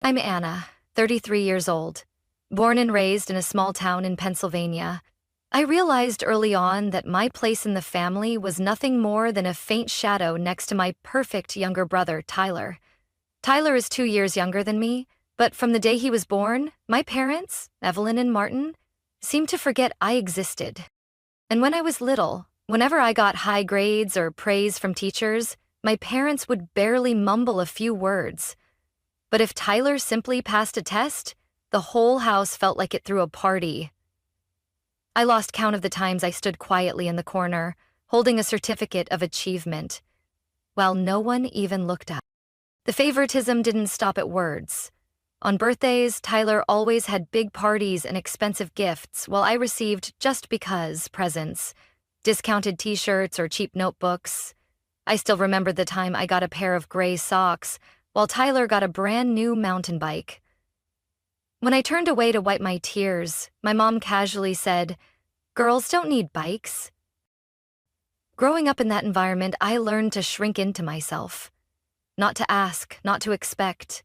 I'm Anna, 33 years old, born and raised in a small town in Pennsylvania. I realized early on that my place in the family was nothing more than a faint shadow next to my perfect younger brother, Tyler. Tyler is 2 years younger than me, but from the day he was born, my parents, Evelyn and Martin, seemed to forget I existed. And when I was little, whenever I got high grades or praise from teachers, my parents would barely mumble a few words. But if Tyler simply passed a test, the whole house felt like it threw a party. I lost count of the times I stood quietly in the corner, holding a certificate of achievement, while no one even looked up. The favoritism didn't stop at words. On birthdays, Tyler always had big parties and expensive gifts, while I received just because presents, discounted t-shirts or cheap notebooks. I still remember the time I got a pair of gray socks, while Tyler got a brand new mountain bike. When I turned away to wipe my tears, my mom casually said, "Girls don't need bikes." Growing up in that environment, I learned to shrink into myself. Not to ask, not to expect.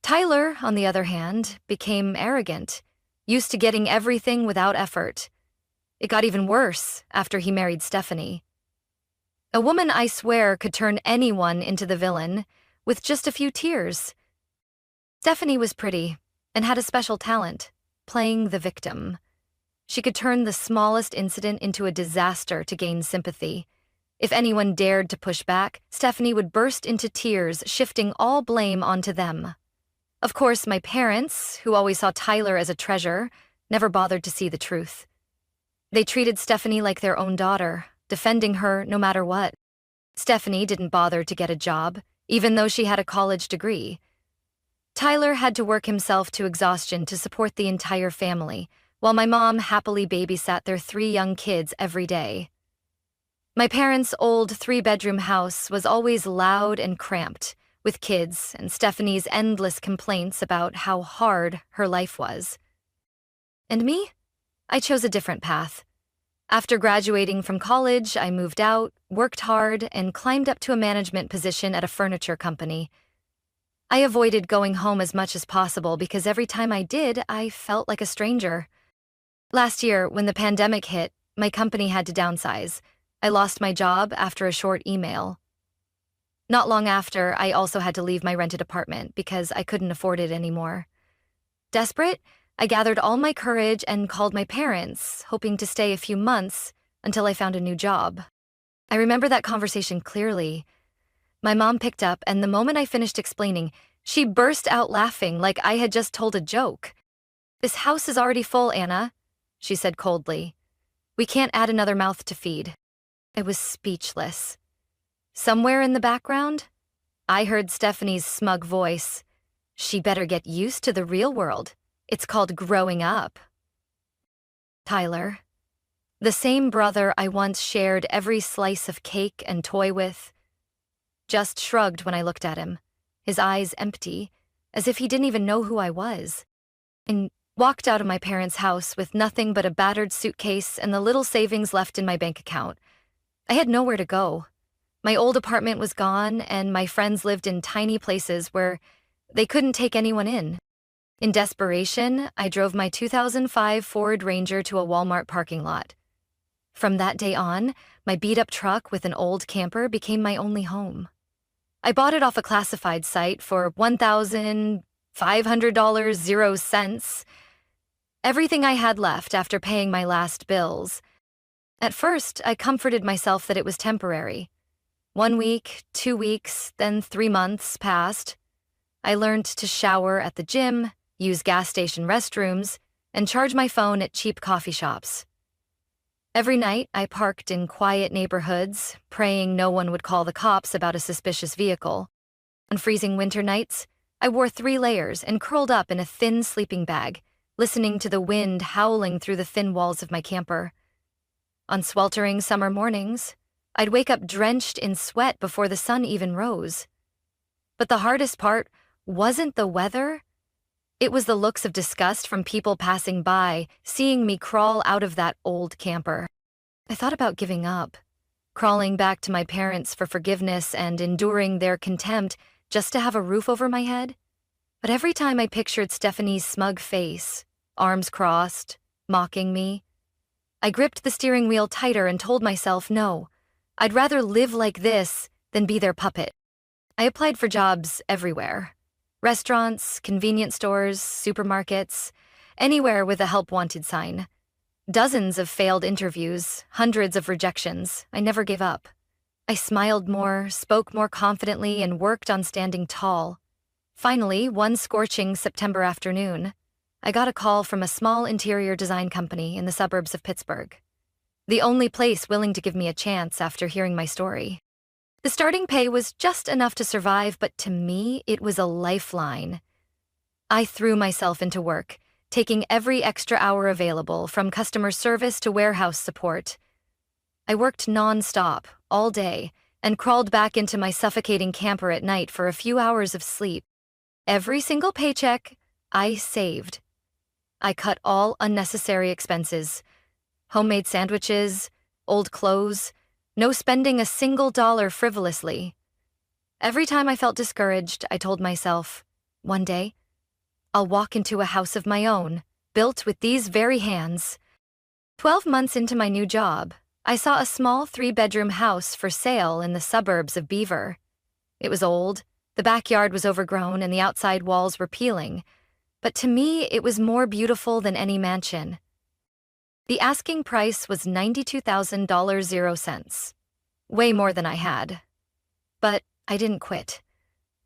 Tyler, on the other hand, became arrogant, used to getting everything without effort. It got even worse after he married Stephanie. A woman, I swear, could turn anyone into the villain with just a few tears. Stephanie was pretty and had a special talent, playing the victim. She could turn the smallest incident into a disaster to gain sympathy. If anyone dared to push back, Stephanie would burst into tears, shifting all blame onto them. Of course, my parents, who always saw Tyler as a treasure, never bothered to see the truth. They treated Stephanie like their own daughter, defending her no matter what. Stephanie didn't bother to get a job, even though she had a college degree. Tyler had to work himself to exhaustion to support the entire family, while my mom happily babysat their 3 young kids every day. My parents' old 3-bedroom house was always loud and cramped, with kids and Stephanie's endless complaints about how hard her life was. And me? I chose a different path. After graduating from college, I moved out, worked hard, and climbed up to a management position at a furniture company. I avoided going home as much as possible because every time I did, I felt like a stranger. Last year, when the pandemic hit, my company had to downsize. I lost my job after a short email. Not long after, I also had to leave my rented apartment because I couldn't afford it anymore. Desperate, I gathered all my courage and called my parents, hoping to stay a few months until I found a new job. I remember that conversation clearly. My mom picked up, and the moment I finished explaining, she burst out laughing like I had just told a joke. "This house is already full, Anna," she said coldly. "We can't add another mouth to feed." I was speechless. Somewhere in the background, I heard Stephanie's smug voice. "She better get used to the real world. It's called growing up." Tyler, the same brother I once shared every slice of cake and toy with, just shrugged when I looked at him, his eyes empty, as if he didn't even know who I was, and walked out of my parents' house with nothing but a battered suitcase and the little savings left in my bank account. I had nowhere to go. My old apartment was gone, and my friends lived in tiny places where they couldn't take anyone in. In desperation, I drove my 2005 Ford Ranger to a Walmart parking lot. From that day on, my beat-up truck with an old camper became my only home. I bought it off a classified site for $1,500, 0 cents. Everything I had left after paying my last bills. At first, I comforted myself that it was temporary. 1 week, 2 weeks, then 3 months passed. I learned to shower at the gym, use gas station restrooms, and charge my phone at cheap coffee shops. Every night, I parked in quiet neighborhoods, praying no one would call the cops about a suspicious vehicle. On freezing winter nights, I wore 3 layers and curled up in a thin sleeping bag, listening to the wind howling through the thin walls of my camper. On sweltering summer mornings, I'd wake up drenched in sweat before the sun even rose. But the hardest part wasn't the weather. It was the looks of disgust from people passing by, seeing me crawl out of that old camper. I thought about giving up, crawling back to my parents for forgiveness and enduring their contempt just to have a roof over my head. But every time I pictured Stephanie's smug face, arms crossed, mocking me, I gripped the steering wheel tighter and told myself no, I'd rather live like this than be their puppet. I applied for jobs everywhere. Restaurants, convenience stores, supermarkets, anywhere with a help wanted sign. Dozens of failed interviews, hundreds of rejections. I never gave up. I smiled more, spoke more confidently, and worked on standing tall. Finally, one scorching September afternoon, I got a call from a small interior design company in the suburbs of Pittsburgh. The only place willing to give me a chance after hearing my story. The starting pay was just enough to survive, but to me, it was a lifeline. I threw myself into work, taking every extra hour available, from customer service to warehouse support. I worked non-stop, all day, and crawled back into my suffocating camper at night for a few hours of sleep. Every single paycheck, I saved. I cut all unnecessary expenses. Homemade sandwiches, old clothes, no spending a single dollar frivolously. Every time I felt discouraged, I told myself, one day, I'll walk into a house of my own, built with these very hands. 12 months into my new job, I saw a small 3-bedroom house for sale in the suburbs of Beaver. It was old, the backyard was overgrown, and the outside walls were peeling. But to me, it was more beautiful than any mansion. The asking price was $92,000. Way more than I had. But I didn't quit.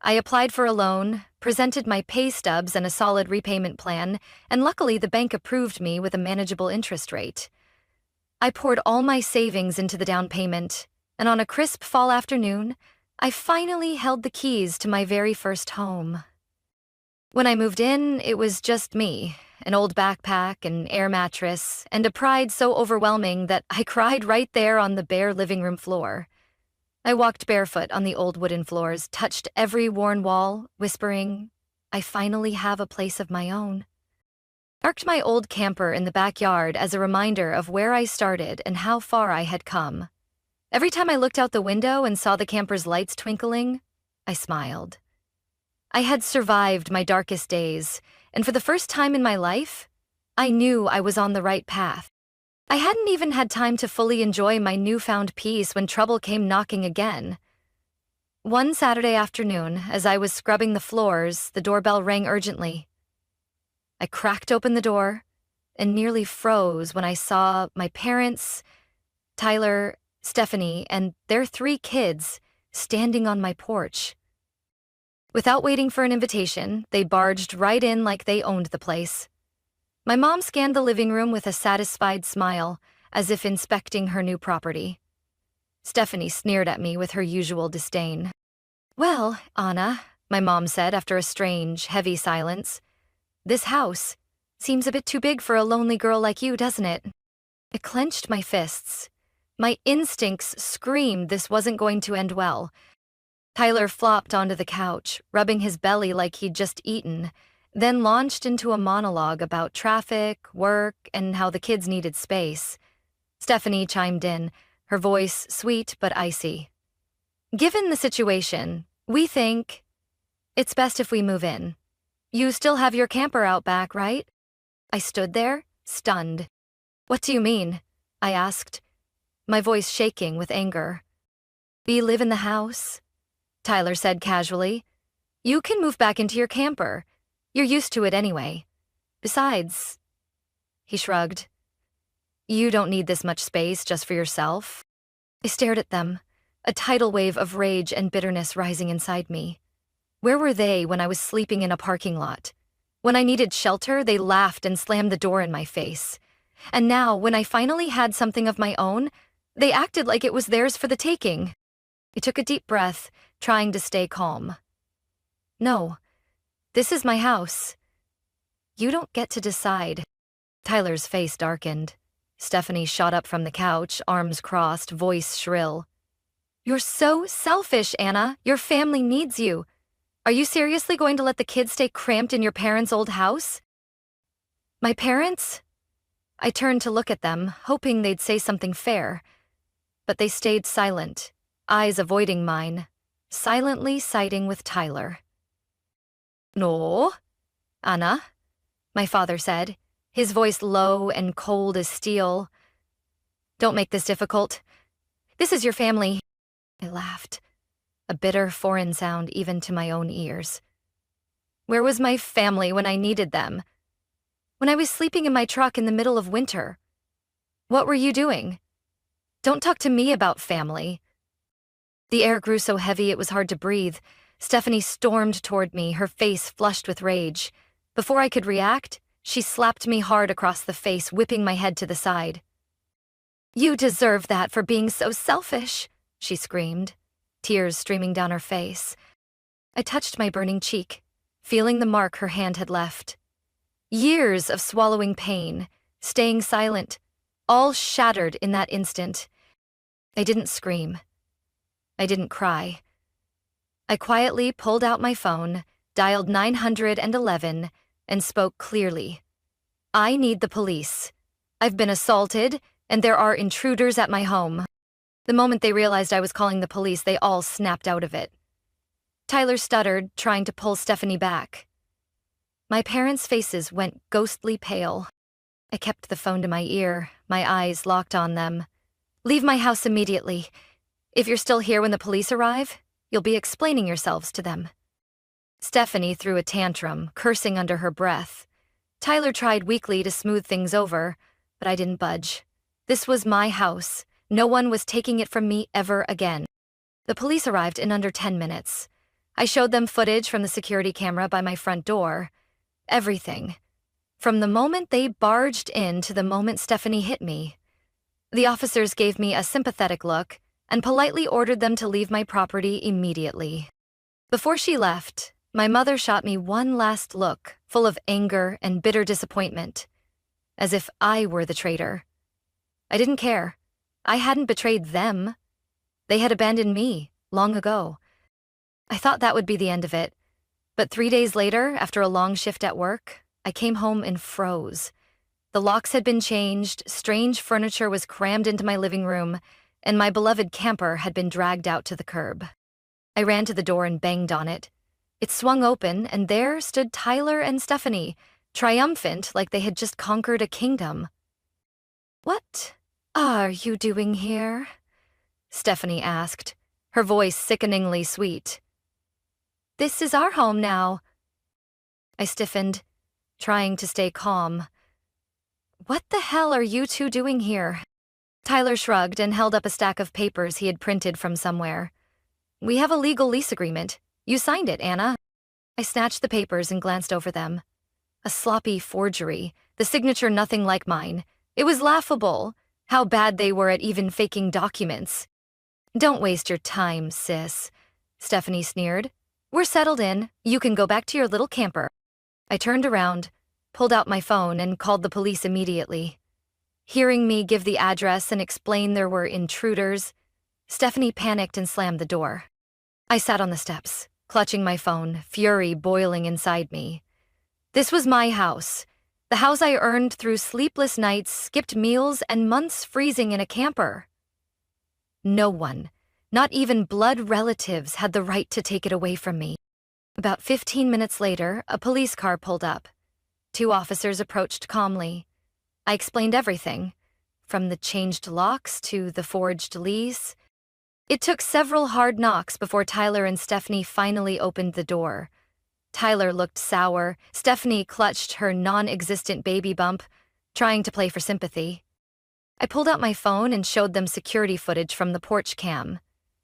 I applied for a loan, presented my pay stubs and a solid repayment plan, and luckily the bank approved me with a manageable interest rate. I poured all my savings into the down payment, and on a crisp fall afternoon, I finally held the keys to my very first home. When I moved in, it was just me, an old backpack, an air mattress, and a pride so overwhelming that I cried right there on the bare living room floor. I walked barefoot on the old wooden floors, touched every worn wall, whispering, I finally have a place of my own. Parked my old camper in the backyard as a reminder of where I started and how far I had come. Every time I looked out the window and saw the camper's lights twinkling, I smiled. I had survived my darkest days, and for the first time in my life, I knew I was on the right path. I hadn't even had time to fully enjoy my newfound peace when trouble came knocking again. One Saturday afternoon, as I was scrubbing the floors, the doorbell rang urgently. I cracked open the door and nearly froze when I saw my parents, Tyler, Stephanie, and their 3 kids standing on my porch. Without waiting for an invitation, they barged right in like they owned the place. My mom scanned the living room with a satisfied smile, as if inspecting her new property. Stephanie sneered at me with her usual disdain. Well, Anna, my mom said after a strange, heavy silence, this house seems a bit too big for a lonely girl like you, doesn't it? I clenched my fists. My instincts screamed this wasn't going to end well. Tyler flopped onto the couch, rubbing his belly like he'd just eaten, then launched into a monologue about traffic, work, and how the kids needed space. Stephanie chimed in, her voice sweet but icy. Given the situation, we think it's best if we move in. You still have your camper out back, right? I stood there, stunned. What do you mean? I asked, my voice shaking with anger. We live in the house, Tyler said casually. You can move back into your camper. You're used to it anyway. Besides, he shrugged. You don't need this much space just for yourself. I stared at them, a tidal wave of rage and bitterness rising inside me. Where were they when I was sleeping in a parking lot? When I needed shelter, they laughed and slammed the door in my face. And now, when I finally had something of my own, they acted like it was theirs for the taking. I took a deep breath, trying to stay calm. No, this is my house. You don't get to decide. Tyler's face darkened. Stephanie shot up from the couch, arms crossed, voice shrill. You're so selfish, Anna. Your family needs you. Are you seriously going to let the kids stay cramped in your parents' old house? My parents? I turned to look at them, hoping they'd say something fair. But they stayed silent, eyes avoiding mine, silently siding with Tyler. No, Anna, my father said, his voice low and cold as steel. Don't make this difficult. This is your family. I laughed, a bitter foreign sound even to my own ears. Where was my family when I needed them? When I was sleeping in my truck in the middle of winter? What were you doing? Don't talk to me about family. The air grew so heavy it was hard to breathe. Stephanie stormed toward me, her face flushed with rage. Before I could react, she slapped me hard across the face, whipping my head to the side. You deserve that for being so selfish, she screamed, tears streaming down her face. I touched my burning cheek, feeling the mark her hand had left. Years of swallowing pain, staying silent, all shattered in that instant. I didn't scream. I didn't cry. I quietly pulled out my phone, dialed 911, and spoke clearly. I need the police. I've been assaulted, and there are intruders at my home. The moment they realized I was calling the police, they all snapped out of it. Tyler stuttered, trying to pull Stephanie back. My parents' faces went ghostly pale. I kept the phone to my ear, my eyes locked on them. Leave my house immediately. If you're still here when the police arrive, you'll be explaining yourselves to them. Stephanie threw a tantrum, cursing under her breath. Tyler tried weakly to smooth things over, but I didn't budge. This was my house. No one was taking it from me ever again. The police arrived in under 10 minutes. I showed them footage from the security camera by my front door. Everything. From the moment they barged in to the moment Stephanie hit me. The officers gave me a sympathetic look and politely ordered them to leave my property immediately. Before she left, my mother shot me one last look, full of anger and bitter disappointment, as if I were the traitor. I didn't care. I hadn't betrayed them. They had abandoned me, long ago. I thought that would be the end of it, but 3 days later, after a long shift at work, I came home and froze. The locks had been changed, strange furniture was crammed into my living room, and my beloved camper had been dragged out to the curb. I ran to the door and banged on it. It swung open, and there stood Tyler and Stephanie, triumphant like they had just conquered a kingdom. What are you doing here? Stephanie asked, her voice sickeningly sweet. This is our home now. I stiffened, trying to stay calm. What the hell are you two doing here? Tyler shrugged and held up a stack of papers he had printed from somewhere. We have a legal lease agreement. You signed it, Anna. I snatched the papers and glanced over them. A sloppy forgery, the signature nothing like mine. It was laughable, how bad they were at even faking documents. Don't waste your time, sis, Stephanie sneered. We're settled in. You can go back to your little camper. I turned around, pulled out my phone, and called the police immediately. Hearing me give the address and explain there were intruders, Stephanie panicked and slammed the door. I sat on the steps, clutching my phone, fury boiling inside me. This was my house, the house I earned through sleepless nights, skipped meals, and months freezing in a camper. No one, not even blood relatives, had the right to take it away from me. About 15 minutes later, a police car pulled up. 2 officers approached calmly. I explained everything, from the changed locks to the forged lease. It took several hard knocks before Tyler and Stephanie finally opened the door. Tyler looked sour. Stephanie clutched her non-existent baby bump, trying to play for sympathy. I pulled out my phone and showed them security footage from the porch cam.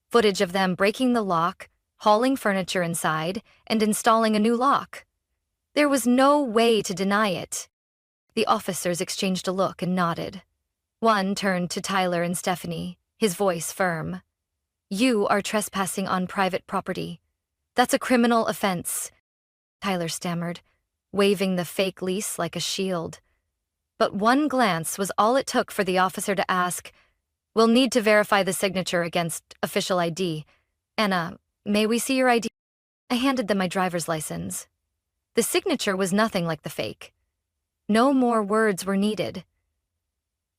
Footage of them breaking the lock, hauling furniture inside, and installing a new lock. There was no way to deny it. The officers exchanged a look and nodded. One turned to Tyler and Stephanie, his voice firm. You are trespassing on private property. That's a criminal offense, Tyler stammered, waving the fake lease like a shield. But one glance was all it took for the officer to ask, We'll need to verify the signature against official ID. Anna, may we see your ID? I handed them my driver's license. The signature was nothing like the fake. No more words were needed.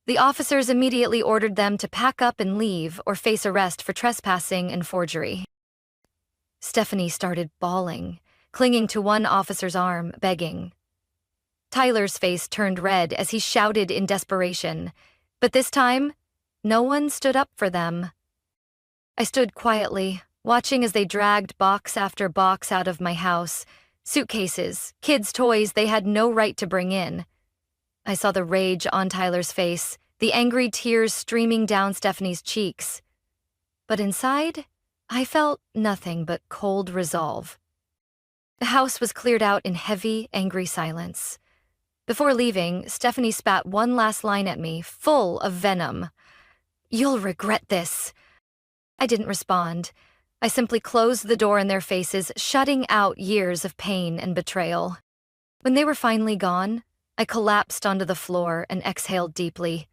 The officers immediately ordered them to pack up and leave or face arrest for trespassing and forgery. Stephanie started bawling, clinging to one officer's arm, begging. Tyler's face turned red as he shouted in desperation, but this time, no one stood up for them. I stood quietly, watching as they dragged box after box out of my house, suitcases, kids' toys they had no right to bring in. I saw the rage on Tyler's face, the angry tears streaming down Stephanie's cheeks. But inside, I felt nothing but cold resolve. The house was cleared out in heavy, angry silence. Before leaving, Stephanie spat one last line at me, full of venom. "You'll regret this." I didn't respond. I simply closed the door in their faces, shutting out years of pain and betrayal. When they were finally gone, I collapsed onto the floor and exhaled deeply.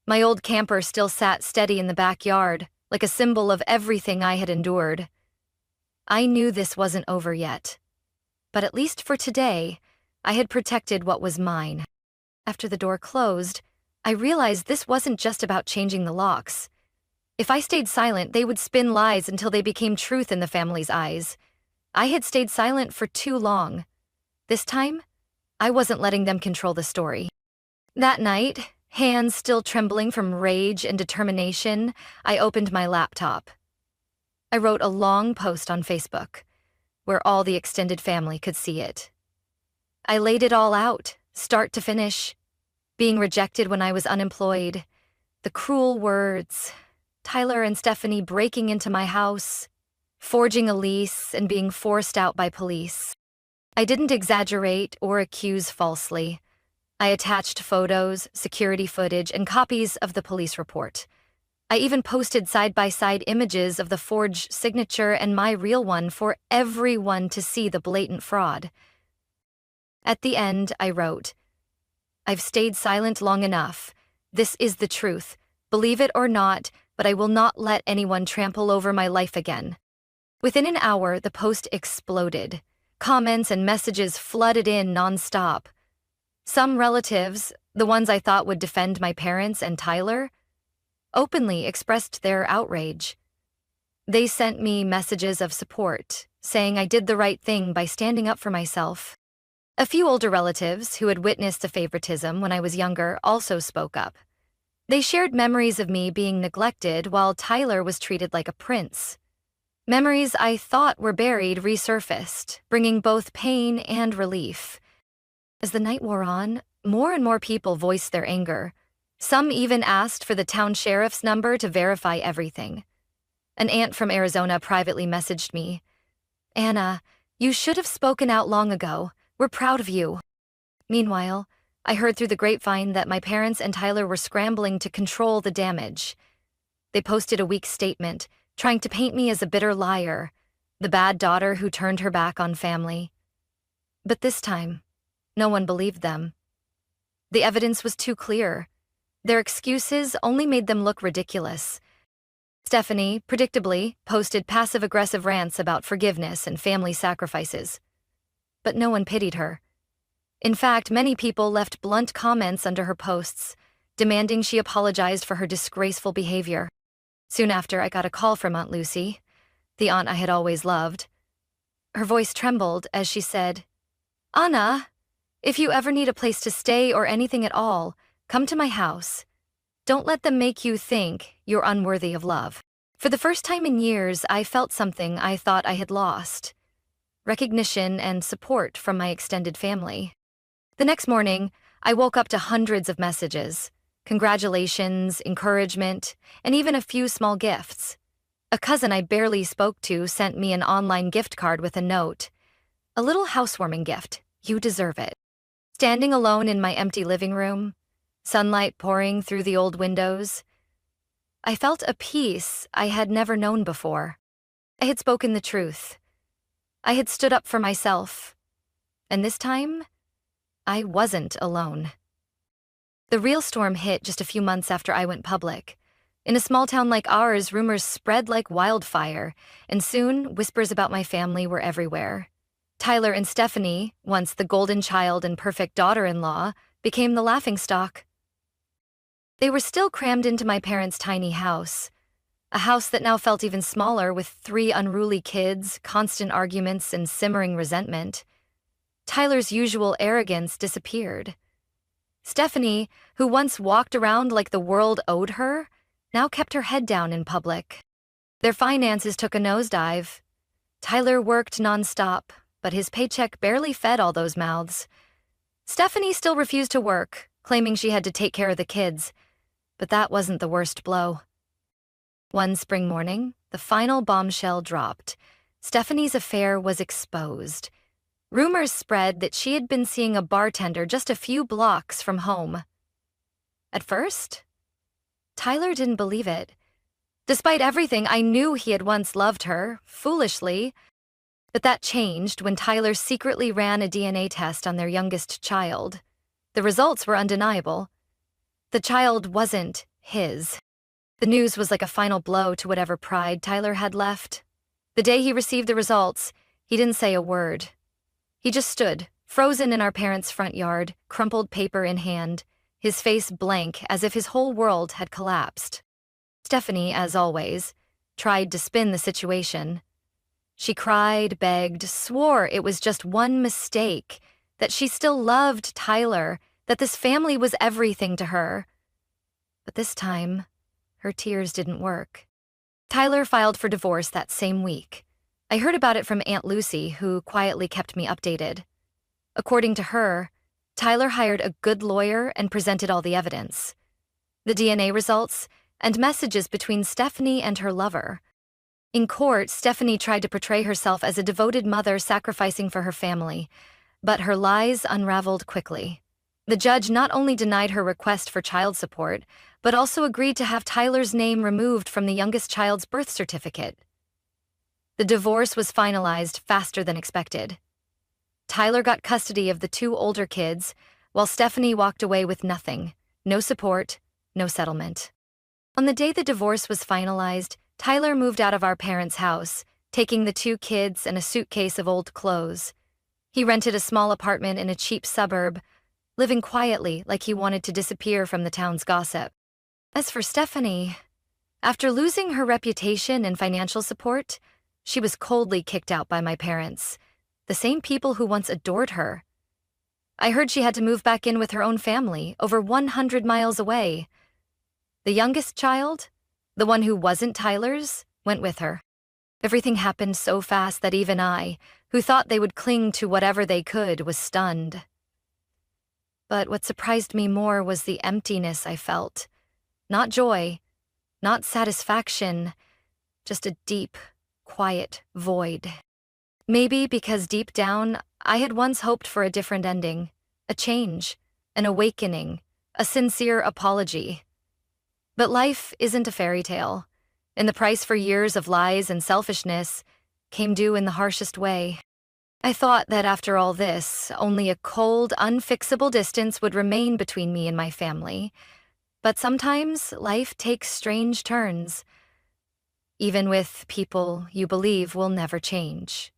My old camper still sat steady in the backyard, like a symbol of everything I had endured. I knew this wasn't over yet. But at least for today, I had protected what was mine. After the door closed, I realized this wasn't just about changing the locks. If I stayed silent, they would spin lies until they became truth in the family's eyes. I had stayed silent for too long. This time, I wasn't letting them control the story. That night, hands still trembling from rage and determination, I opened my laptop. I wrote a long post on Facebook, where all the extended family could see it. I laid it all out, start to finish. Being rejected when I was unemployed, the cruel words, Tyler and Stephanie breaking into my house, forging a lease, and being forced out by police. I didn't exaggerate or accuse falsely. I attached photos, security footage, and copies of the police report. I even posted side-by-side images of the forged signature and my real one for everyone to see the blatant fraud. At the end, I wrote, "I've stayed silent long enough. This is the truth. Believe it or not, but I will not let anyone trample over my life again." Within an hour, the post exploded. Comments and messages flooded in nonstop. Some relatives, the ones I thought would defend my parents and Tyler, openly expressed their outrage. They sent me messages of support, saying I did the right thing by standing up for myself. A few older relatives who had witnessed the favoritism when I was younger also spoke up. They shared memories of me being neglected while Tyler was treated like a prince. Memories I thought were buried resurfaced, bringing both pain and relief. As the night wore on, more and more people voiced their anger. Some even asked for the town sheriff's number to verify everything. An aunt from Arizona privately messaged me, "Anna, you should have spoken out long ago. We're proud of you." Meanwhile, I heard through the grapevine that my parents and Tyler were scrambling to control the damage. They posted a weak statement, trying to paint me as a bitter liar, the bad daughter who turned her back on family. But this time, no one believed them. The evidence was too clear. Their excuses only made them look ridiculous. Stephanie, predictably, posted passive-aggressive rants about forgiveness and family sacrifices. But no one pitied her. In fact, many people left blunt comments under her posts, demanding she apologized for her disgraceful behavior. Soon after, I got a call from Aunt Lucy, the aunt I had always loved. Her voice trembled as she said, "Anna, if you ever need a place to stay or anything at all, come to my house. Don't let them make you think you're unworthy of love." For the first time in years, I felt something I thought I had lost: recognition and support from my extended family. The next morning, I woke up to hundreds of messages, congratulations, encouragement, and even a few small gifts. A cousin I barely spoke to sent me an online gift card with a note, "A little housewarming gift. You deserve it." Standing alone in my empty living room, sunlight pouring through the old windows, I felt a peace I had never known before. I had spoken the truth. I had stood up for myself. And this time, I wasn't alone. The real storm hit just a few months after I went public. In a small town like ours, rumors spread like wildfire, and soon whispers about my family were everywhere. Tyler and Stephanie, once the golden child and perfect daughter-in-law, became the laughingstock. They were still crammed into my parents' tiny house, A house that now felt even smaller with 3 unruly kids, constant arguments, and simmering resentment. Tyler's usual arrogance disappeared. Stephanie, who once walked around like the world owed her, now kept her head down in public. Their finances took a nosedive. Tyler worked nonstop, but his paycheck barely fed all those mouths. Stephanie still refused to work, claiming she had to take care of the kids. But that wasn't the worst blow. One spring morning, the final bombshell dropped. Stephanie's affair was exposed. Rumors spread that she had been seeing a bartender just a few blocks from home. At first, Tyler didn't believe it. Despite everything, I knew he had once loved her, foolishly. But that changed when Tyler secretly ran a DNA test on their youngest child. The results were undeniable. The child wasn't his. The news was like a final blow to whatever pride Tyler had left. The day he received the results, he didn't say a word. He just stood, frozen in our parents' front yard, crumpled paper in hand, his face blank as if his whole world had collapsed. Stephanie, as always, tried to spin the situation. She cried, begged, swore it was just one mistake, that she still loved Tyler, that this family was everything to her. But this time, her tears didn't work. Tyler filed for divorce that same week. I heard about it from Aunt Lucy, who quietly kept me updated. According to her, Tyler hired a good lawyer and presented all the evidence. The DNA results and messages between Stephanie and her lover. In court, Stephanie tried to portray herself as a devoted mother sacrificing for her family, but her lies unraveled quickly. The judge not only denied her request for child support, but also agreed to have Tyler's name removed from the youngest child's birth certificate. The divorce was finalized faster than expected. Tyler got custody of the 2 older kids, while Stephanie walked away with nothing, no support, no settlement. On the day the divorce was finalized, Tyler moved out of our parents' house, taking the 2 kids and a suitcase of old clothes. He rented a small apartment in a cheap suburb, living quietly like he wanted to disappear from the town's gossip. As for Stephanie, after losing her reputation and financial support, she was coldly kicked out by my parents, the same people who once adored her. I heard she had to move back in with her own family, over 100 miles away. The youngest child, the one who wasn't Tyler's, went with her. Everything happened so fast that even I, who thought they would cling to whatever they could, was stunned. But what surprised me more was the emptiness I felt. Not joy, not satisfaction, just a deep, quiet void. Maybe because deep down, I had once hoped for a different ending, a change, an awakening, a sincere apology. But life isn't a fairy tale, and the price for years of lies and selfishness came due in the harshest way. I thought that after all this, only a cold, unfixable distance would remain between me and my family. But sometimes life takes strange turns, even with people you believe will never change.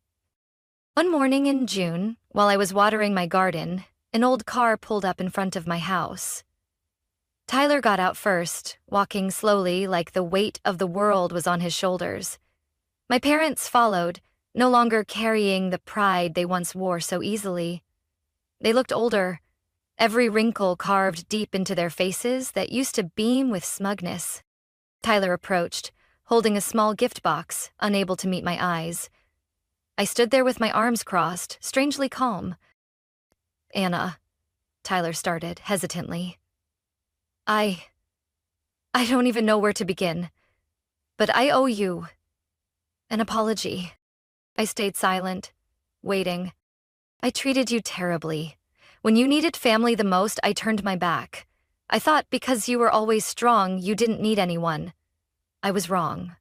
One morning in June, while I was watering my garden, an old car pulled up in front of my house. Tyler got out first, walking slowly like the weight of the world was on his shoulders. My parents followed, no longer carrying the pride they once wore so easily. They looked older, every wrinkle carved deep into their faces that used to beam with smugness. Tyler approached, holding a small gift box, unable to meet my eyes. I stood there with my arms crossed, strangely calm. "Anna," Tyler started, hesitantly. I don't even know where to begin, but I owe you an apology." I stayed silent, waiting. "I treated you terribly. When you needed family the most, I turned my back. I thought because you were always strong, you didn't need anyone. I was wrong."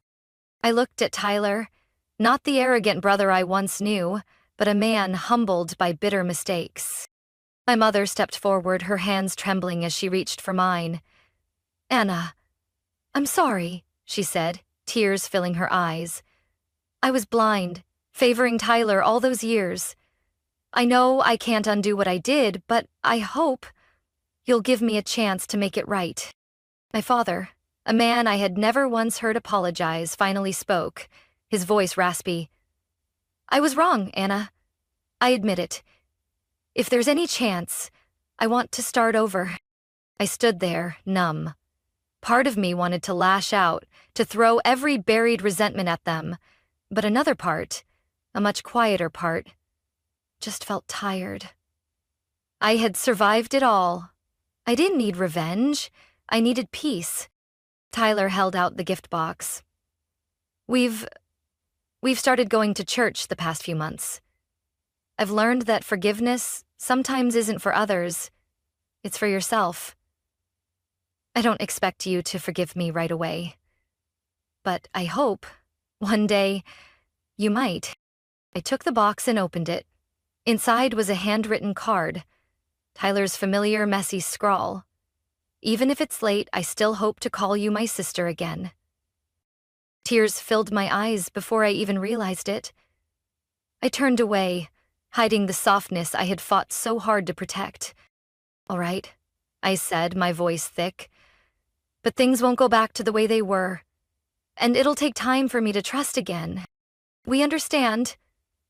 I looked at Tyler, not the arrogant brother I once knew, but a man humbled by bitter mistakes. My mother stepped forward, her hands trembling as she reached for mine. "Anna, I'm sorry," she said, tears filling her eyes. "I was blind, favoring Tyler all those years. I know I can't undo what I did, but I hope you'll give me a chance to make it right." My father, A man I had never once heard apologize finally spoke, his voice raspy. "I was wrong, Anna. I admit it. If there's any chance, I want to start over." I stood there, numb. Part of me wanted to lash out, to throw every buried resentment at them, but another part, a much quieter part, just felt tired. I had survived it all. I didn't need revenge. I needed peace. Tyler held out the gift box. We've started going to church the past few months. I've learned that forgiveness sometimes isn't for others. It's for yourself. I don't expect you to forgive me right away. But I hope, one day, you might. I took the box and opened it. Inside was a handwritten card. Tyler's familiar, messy scrawl. "Even if it's late, I still hope to call you my sister again." Tears filled my eyes before I even realized it. I turned away, hiding the softness I had fought so hard to protect. "All right," I said, my voice thick. "But things won't go back to the way they were. And it'll take time for me to trust again." "We understand,"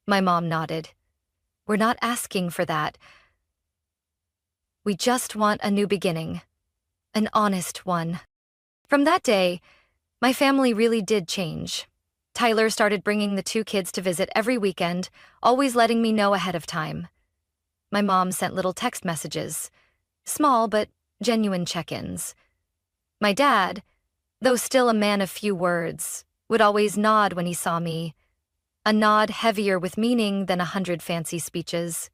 my mom nodded. "We're not asking for that. We just want a new beginning. An honest one." From that day, my family really did change. Tyler started bringing the two kids to visit every weekend, always letting me know ahead of time. My mom sent little text messages, small but genuine check-ins. My dad, though still a man of few words, would always nod when he saw me, a nod heavier with meaning than 100 fancy speeches.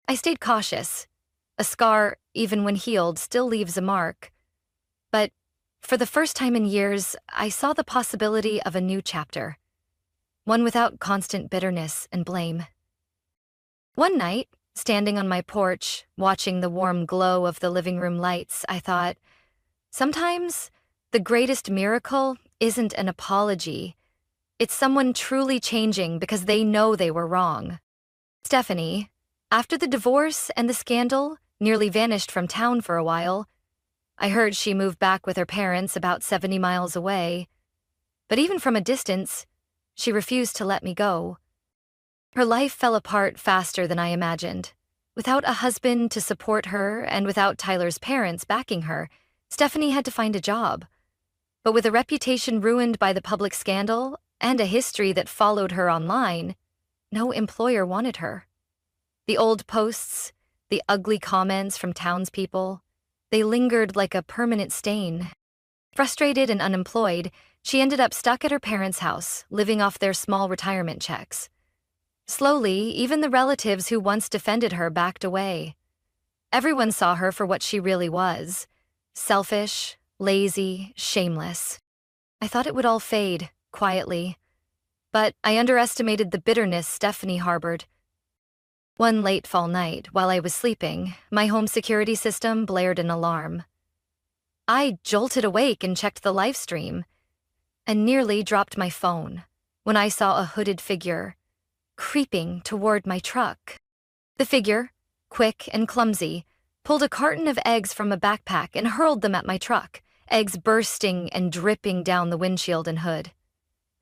I stayed cautious. A scar, even when healed, still leaves a mark. But for the first time in years, I saw the possibility of a new chapter, one without constant bitterness and blame. One night, standing on my porch, watching the warm glow of the living room lights, I thought, sometimes the greatest miracle isn't an apology. It's someone truly changing because they know they were wrong. Stephanie, after the divorce and the scandal, nearly vanished from town for a while. I heard she moved back with her parents about 70 miles away. But even from a distance, she refused to let me go. Her life fell apart faster than I imagined. Without a husband to support her and without Tyler's parents backing her, Stephanie had to find a job. But with a reputation ruined by the public scandal and a history that followed her online, no employer wanted her. The old posts, the ugly comments from townspeople, they lingered like a permanent stain. Frustrated and unemployed, she ended up stuck at her parents' house, living off their small retirement checks. Slowly, even the relatives who once defended her backed away. Everyone saw her for what she really was: selfish, lazy, shameless. I thought it would all fade, quietly. But I underestimated the bitterness Stephanie harbored. One late fall night, while I was sleeping, my home security system blared an alarm. I jolted awake and checked the live stream, and nearly dropped my phone when I saw a hooded figure creeping toward my truck. The figure, quick and clumsy, pulled a carton of eggs from a backpack and hurled them at my truck, eggs bursting and dripping down the windshield and hood.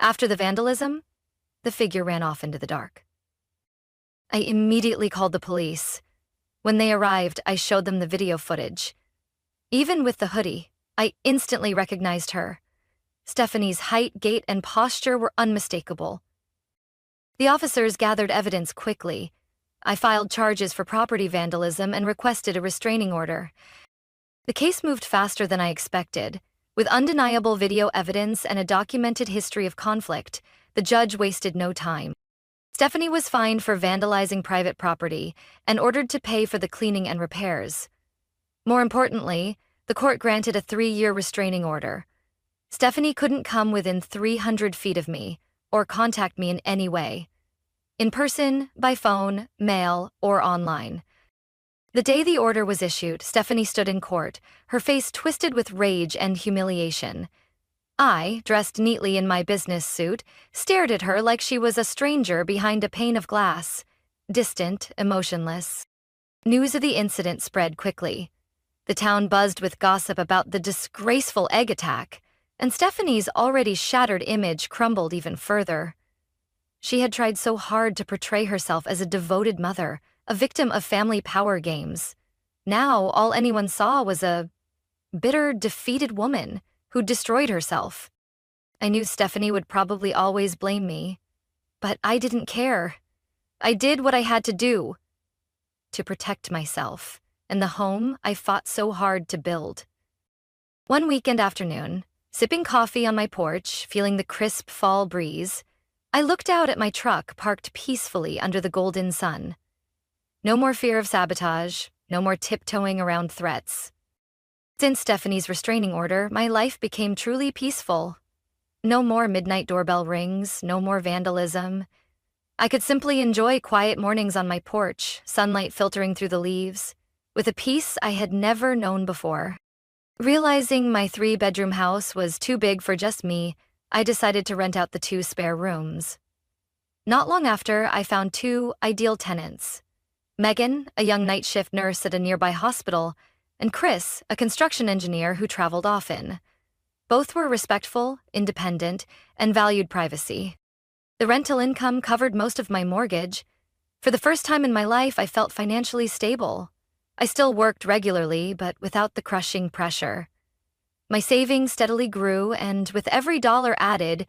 After the vandalism, the figure ran off into the dark. I immediately called the police. When they arrived, I showed them the video footage. Even with the hoodie, I instantly recognized her. Stephanie's height, gait, and posture were unmistakable. The officers gathered evidence quickly. I filed charges for property vandalism and requested a restraining order. The case moved faster than I expected. With undeniable video evidence and a documented history of conflict, the judge wasted no time. Stephanie was fined for vandalizing private property and ordered to pay for the cleaning and repairs. More importantly, the court granted a 3-year restraining order. Stephanie couldn't come within 300 feet of me or contact me in any way. In person, by phone, mail, or online. The day the order was issued, Stephanie stood in court, her face twisted with rage and humiliation. I, dressed neatly in my business suit, stared at her like she was a stranger behind a pane of glass, distant, emotionless. News of the incident spread quickly. The town buzzed with gossip about the disgraceful egg attack, and Stephanie's already shattered image crumbled even further. She had tried so hard to portray herself as a devoted mother, a victim of family power games. Now, all anyone saw was a bitter, defeated woman who destroyed herself. I knew Stephanie would probably always blame me, but I didn't care. I did what I had to do to protect myself and the home I fought so hard to build. One weekend afternoon, sipping coffee on my porch, feeling the crisp fall breeze, I looked out at my truck parked peacefully under the golden sun. No more fear of sabotage, no more tiptoeing around threats. Since Stephanie's restraining order, my life became truly peaceful. No more midnight doorbell rings, no more vandalism. I could simply enjoy quiet mornings on my porch, sunlight filtering through the leaves, with a peace I had never known before. Realizing my 3-bedroom house was too big for just me, I decided to rent out the 2 spare rooms. Not long after, I found 2 ideal tenants. Megan, a young night shift nurse at a nearby hospital, and Chris, a construction engineer who traveled often. Both were respectful, independent, and valued privacy. The rental income covered most of my mortgage. For the first time in my life, I felt financially stable. I still worked regularly, but without the crushing pressure. My savings steadily grew, and with every dollar added,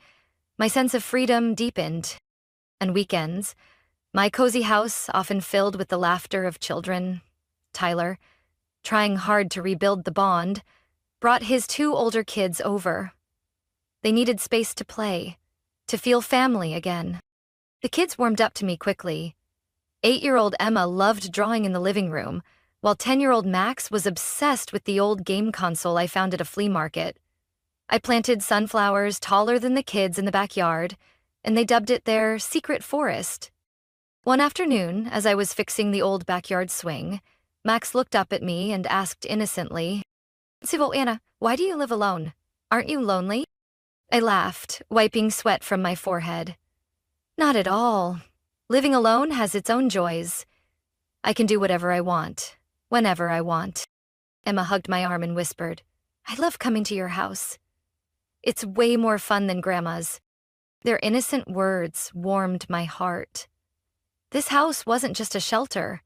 my sense of freedom deepened. On weekends, my cozy house often filled with the laughter of children. Tyler, trying hard to rebuild the bond, brought his 2 older kids over. They needed space to play, to feel family again. The kids warmed up to me quickly. 8-year-old Emma loved drawing in the living room, while 10-year-old Max was obsessed with the old game console I found at a flea market. I planted sunflowers taller than the kids in the backyard, and they dubbed it their secret forest. One afternoon, as I was fixing the old backyard swing, Max looked up at me and asked innocently, "So, Anna, why do you live alone? Aren't you lonely?" I laughed, wiping sweat from my forehead. "Not at all. Living alone has its own joys. I can do whatever I want, whenever I want." Emma hugged my arm and whispered, "I love coming to your house. It's way more fun than Grandma's." Their innocent words warmed my heart. This house wasn't just a shelter.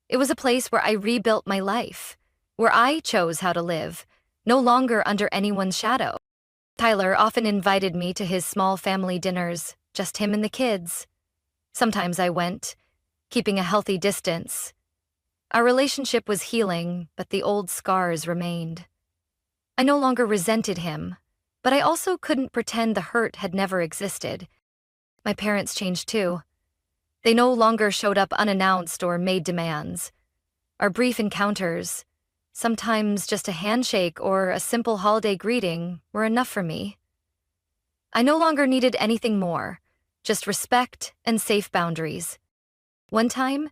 It was a place where I rebuilt my life, where I chose how to live, no longer under anyone's shadow. Tyler often invited me to his small family dinners, just him and the kids. Sometimes I went, keeping a healthy distance. Our relationship was healing, but the old scars remained. I no longer resented him, but I also couldn't pretend the hurt had never existed. My parents changed too. They no longer showed up unannounced or made demands. Our brief encounters, sometimes just a handshake or a simple holiday greeting, were enough for me. I no longer needed anything more, just respect and safe boundaries. One time,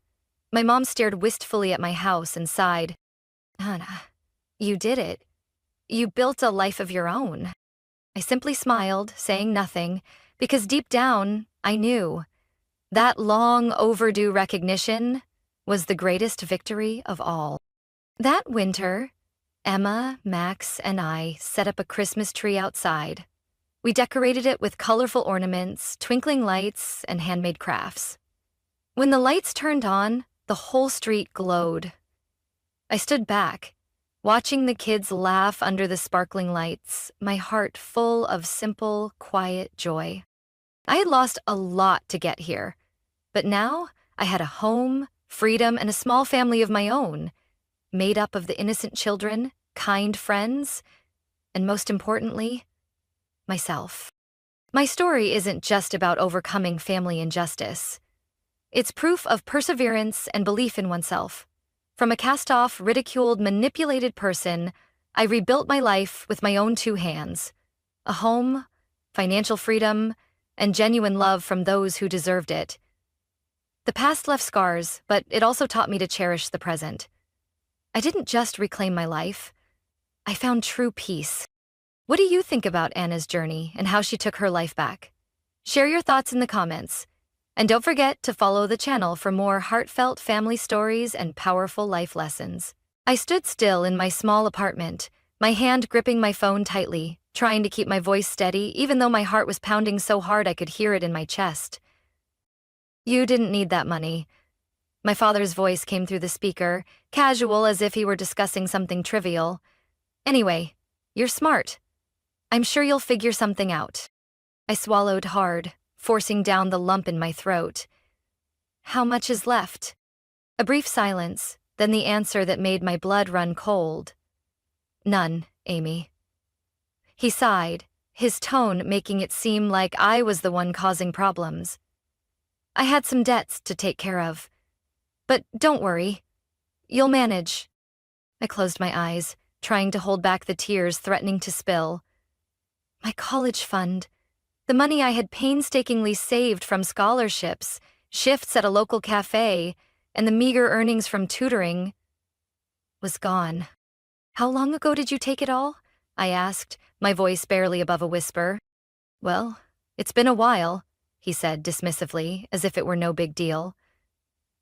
my mom stared wistfully at my house and sighed, "Anna, you did it. You built a life of your own." I simply smiled, saying nothing, because deep down, I knew that long overdue recognition was the greatest victory of all. That winter, Emma, Max, and I set up a Christmas tree outside. We decorated it with colorful ornaments, twinkling lights, and handmade crafts. When the lights turned on, the whole street glowed. I stood back, watching the kids laugh under the sparkling lights, my heart full of simple, quiet joy. I had lost a lot to get here, but now I had a home, freedom, and a small family of my own, made up of the innocent children, kind friends, and most importantly, myself. My story isn't just about overcoming family injustice. It's proof of perseverance and belief in oneself. From a cast-off, ridiculed, manipulated person, I rebuilt my life with my own 2 hands. A home, financial freedom, and genuine love from those who deserved it. The past left scars, but it also taught me to cherish the present. I didn't just reclaim my life. I found true peace. What do you think about Anna's journey and how she took her life back? Share your thoughts in the comments. And don't forget to follow the channel for more heartfelt family stories and powerful life lessons. I stood still in my small apartment, my hand gripping my phone tightly, trying to keep my voice steady even though my heart was pounding so hard I could hear it in my chest. "You didn't need that money." My father's voice came through the speaker, casual as if he were discussing something trivial. "Anyway, you're smart. I'm sure you'll figure something out." I swallowed hard, forcing down the lump in my throat. "How much is left?" A brief silence, then the answer that made my blood run cold. "None, Amy." He sighed, his tone making it seem like I was the one causing problems. "I had some debts to take care of. But don't worry. You'll manage." I closed my eyes, trying to hold back the tears threatening to spill. My college fund, the money I had painstakingly saved from scholarships, shifts at a local cafe, and the meager earnings from tutoring, was gone. "How long ago did you take it all?" I asked, my voice barely above a whisper. "Well, it's been a while," he said dismissively, as if it were no big deal.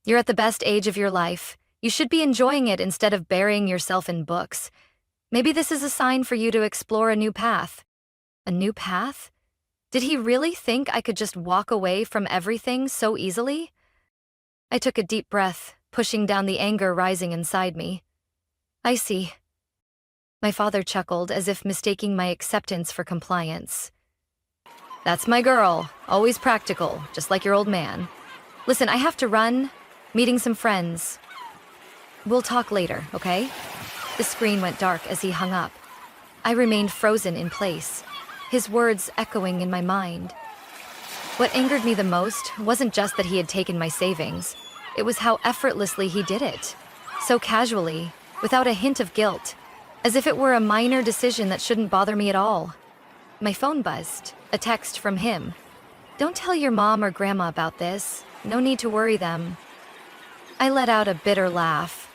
"You're at the best age of your life. You should be enjoying it instead of burying yourself in books. Maybe this is a sign for you to explore a new path." A new path? Did he really think I could just walk away from everything so easily? I took a deep breath, pushing down the anger rising inside me. "I see." My father chuckled as if mistaking my acceptance for compliance. "That's my girl, always practical, just like your old man. Listen, I have to run, meeting some friends. We'll talk later, okay?" The screen went dark as he hung up. I remained frozen in place, his words echoing in my mind. What angered me the most wasn't just that he had taken my savings. It was how effortlessly he did it. So casually, without a hint of guilt, as if it were a minor decision that shouldn't bother me at all. My phone buzzed, a text from him. "Don't tell your mom or grandma about this. No need to worry them." I let out a bitter laugh.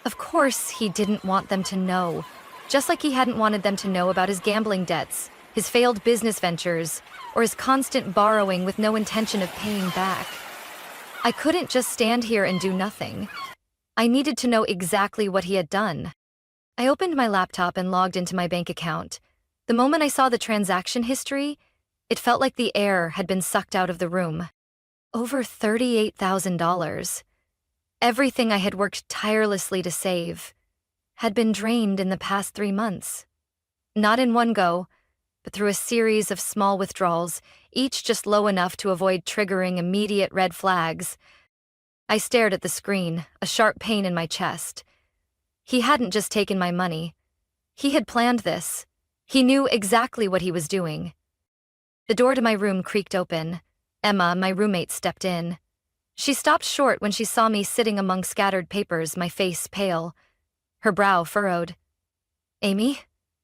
Of course he didn't want them to know, just like he hadn't wanted them to know about his gambling debts, his failed business ventures, or his constant borrowing with no intention of paying back. I couldn't just stand here and do nothing. I needed to know exactly what he had done. I opened my laptop and logged into my bank account. The moment I saw the transaction history, it felt like the air had been sucked out of the room. Over $38,000. Everything I had worked tirelessly to save had been drained in the past 3 months. Not in one go, but through a series of small withdrawals, each just low enough to avoid triggering immediate red flags. I stared at the screen, a sharp pain in my chest. He hadn't just taken my money. He had planned this. He knew exactly what he was doing. The door to my room creaked open. Emma, my roommate, stepped in. She stopped short when she saw me sitting among scattered papers, my face pale, her brow furrowed. "Amy,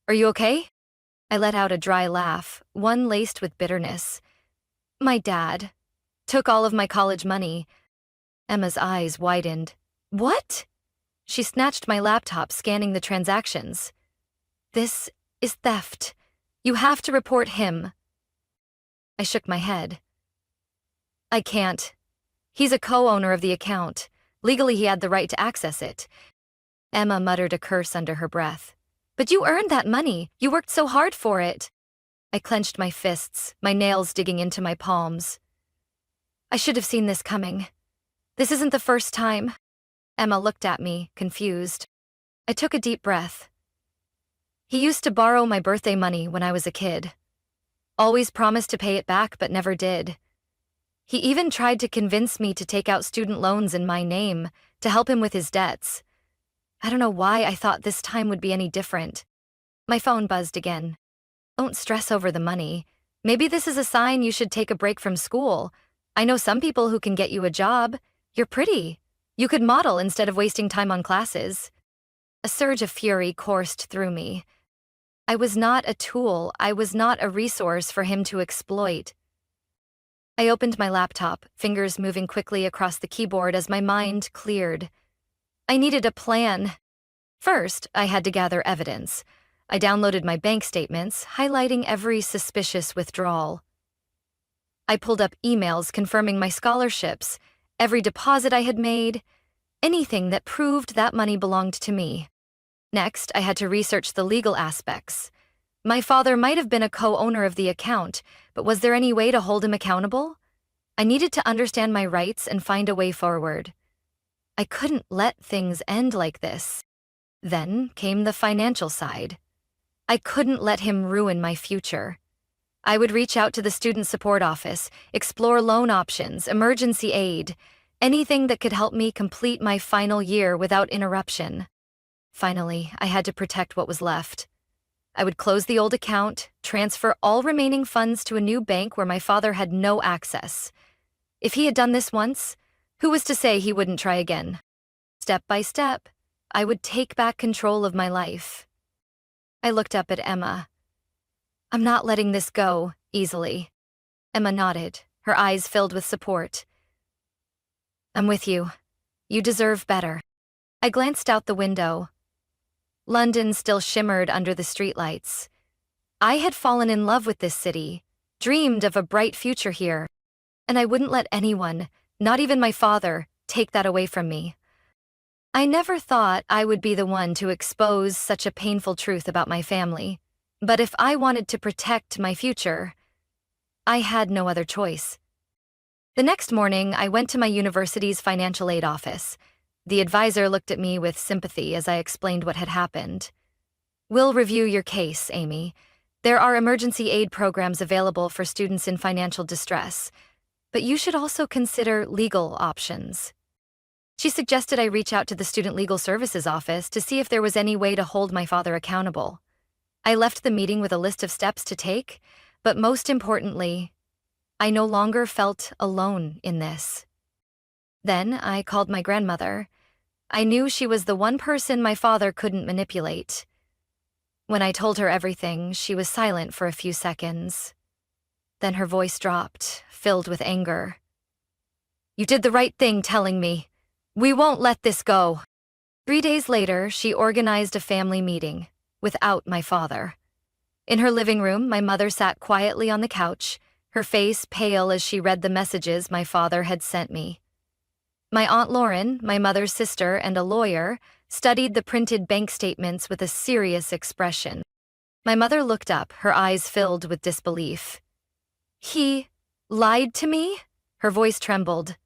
are you okay?" I let out a dry laugh, one laced with bitterness. "My dad took all of my college money." Emma's eyes widened. "What?" She snatched my laptop, scanning the transactions. "This is theft. You have to report him." I shook my head. "I can't. He's a co-owner of the account. Legally, he had the right to access it." Emma muttered a curse under her breath. "But you earned that money. You worked so hard for it." I clenched my fists, my nails digging into my palms. "I should have seen this coming. This isn't the first time." Emma looked at me, confused. I took a deep breath. "He used to borrow my birthday money when I was a kid. Always promised to pay it back, but never did. He even tried to convince me to take out student loans in my name to help him with his debts. I don't know why I thought this time would be any different." My phone buzzed again. "Don't stress over the money. Maybe this is a sign you should take a break from school. I know some people who can get you a job. You're pretty. You could model instead of wasting time on classes." A surge of fury coursed through me. I was not a tool. I was not a resource for him to exploit. I opened my laptop, fingers moving quickly across the keyboard as my mind cleared. I needed a plan. First, I had to gather evidence. I downloaded my bank statements, highlighting every suspicious withdrawal. I pulled up emails confirming my scholarships, every deposit I had made, anything that proved that money belonged to me. Next, I had to research the legal aspects. My father might have been a co-owner of the account, but was there any way to hold him accountable? I needed to understand my rights and find a way forward. I couldn't let things end like this. Then came the financial side. I couldn't let him ruin my future. I would reach out to the student support office, explore loan options, emergency aid, anything that could help me complete my final year without interruption. Finally, I had to protect what was left. I would close the old account, transfer all remaining funds to a new bank where my father had no access. If he had done this once, who was to say he wouldn't try again? Step by step, I would take back control of my life. I looked up at Emma. "I'm not letting this go easily." Emma nodded, her eyes filled with support. "I'm with you. You deserve better." I glanced out the window. London still shimmered under the streetlights. I had fallen in love with this city, dreamed of a bright future here, and I wouldn't let anyone, not even my father, take that away from me. I never thought I would be the one to expose such a painful truth about my family, but if I wanted to protect my future, I had no other choice. The next morning, I went to my university's financial aid office. The advisor looked at me with sympathy as I explained what had happened. "We'll review your case, Amy. There are emergency aid programs available for students in financial distress, but you should also consider legal options." She suggested I reach out to the Student Legal Services office to see if there was any way to hold my father accountable. I left the meeting with a list of steps to take, but most importantly, I no longer felt alone in this. Then I called my grandmother. I knew she was the one person my father couldn't manipulate. When I told her everything, she was silent for a few seconds. Then her voice dropped, filled with anger. "You did the right thing telling me. We won't let this go." 3 days later, she organized a family meeting, without my father. In her living room, my mother sat quietly on the couch, her face pale as she read the messages my father had sent me. My Aunt Lauren, my mother's sister and a lawyer, studied the printed bank statements with a serious expression. My mother looked up, her eyes filled with disbelief. "He lied to me?" Her voice trembled.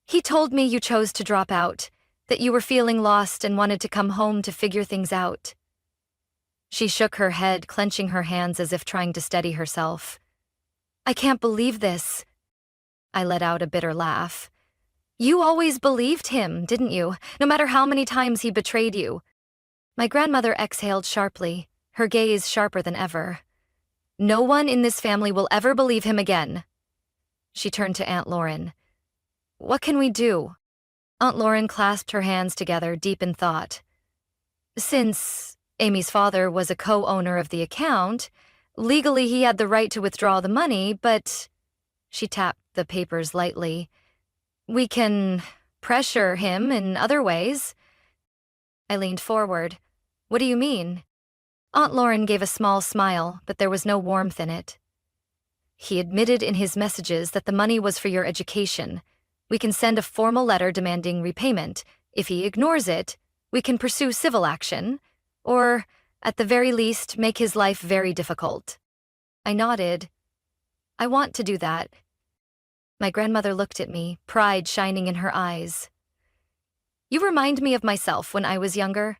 "He told me you chose to drop out, that you were feeling lost and wanted to come home to figure things out." She shook her head, clenching her hands as if trying to steady herself. "I can't believe this." I let out a bitter laugh. "You always believed him, didn't you? No matter how many times he betrayed you." My grandmother exhaled sharply, her gaze sharper than ever. "No one in this family will ever believe him again." She turned to Aunt Lauren. "What can we do?" Aunt Lauren clasped her hands together, deep in thought. "Since Amy's father was a co-owner of the account, legally he had the right to withdraw the money, but..." She tapped the papers lightly. "We can pressure him in other ways." I leaned forward. "What do you mean?" Aunt Lauren gave a small smile, but there was no warmth in it. "He admitted in his messages that the money was for your education. We can send a formal letter demanding repayment. If he ignores it, we can pursue civil action, or, at the very least, make his life very difficult." I nodded. "I want to do that." My grandmother looked at me, pride shining in her eyes. "You remind me of myself when I was younger."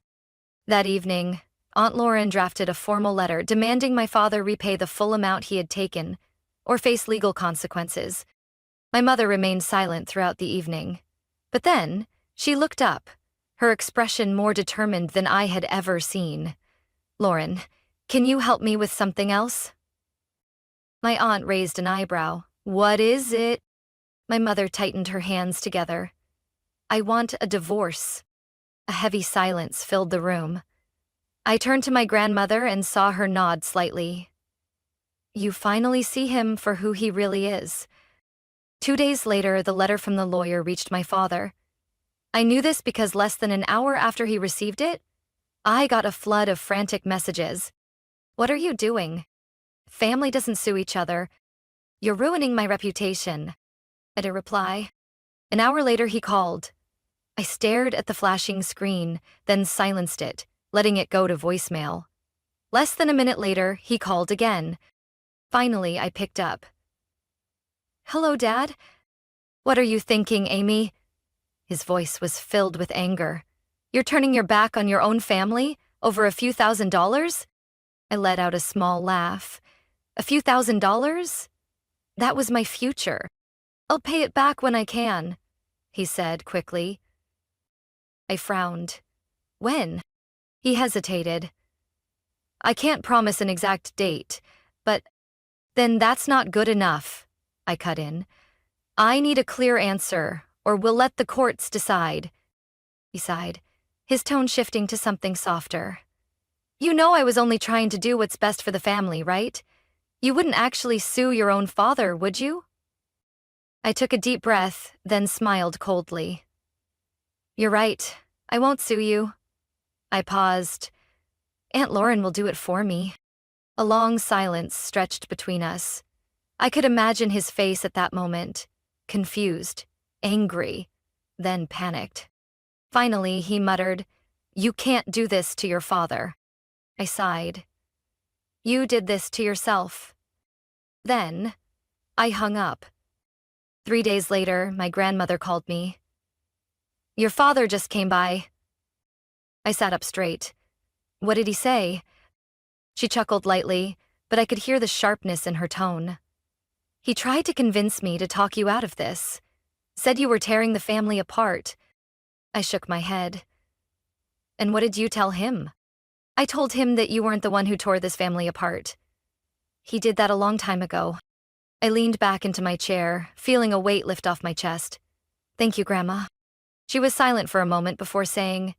That evening, Aunt Lauren drafted a formal letter demanding my father repay the full amount he had taken, or face legal consequences. My mother remained silent throughout the evening. But then, she looked up, her expression more determined than I had ever seen. "Lauren, can you help me with something else?" My aunt raised an eyebrow. "What is it?" My mother tightened her hands together. "I want a divorce." A heavy silence filled the room. I turned to my grandmother and saw her nod slightly. "You finally see him for who he really is." 2 days later, the letter from the lawyer reached my father. I knew this because less than an hour after he received it, I got a flood of frantic messages. "What are you doing? Family doesn't sue each other. You're ruining my reputation." I had a reply. An hour later, he called. I stared at the flashing screen, then silenced it, letting it go to voicemail. Less than a minute later, he called again. Finally, I picked up. "Hello, Dad? What are you thinking, Amy?" His voice was filled with anger. "You're turning your back on your own family over a few $1,000s?" I let out a small laugh. A few $1,000s? That was my future. "I'll pay it back when I can," he said quickly. I frowned. "When?" He hesitated. "I can't promise an exact date, but..." "Then that's not good enough," I cut in. "I need a clear answer, or we'll let the courts decide." He sighed, his tone shifting to something softer. "You know I was only trying to do what's best for the family, right? You wouldn't actually sue your own father, would you?" I took a deep breath, then smiled coldly. "You're right. I won't sue you." I paused. "Aunt Lauren will do it for me." A long silence stretched between us. I could imagine his face at that moment, confused, angry, then panicked. Finally, he muttered, "You can't do this to your father." I sighed. "You did this to yourself." Then, I hung up. 3 days later, my grandmother called me. "Your father just came by." I sat up straight. "What did he say?" She chuckled lightly, but I could hear the sharpness in her tone. "He tried to convince me to talk you out of this. Said you were tearing the family apart." I shook my head. "And what did you tell him?" "I told him that you weren't the one who tore this family apart. He did that a long time ago." I leaned back into my chair, feeling a weight lift off my chest. "Thank you, Grandma." She was silent for a moment before saying,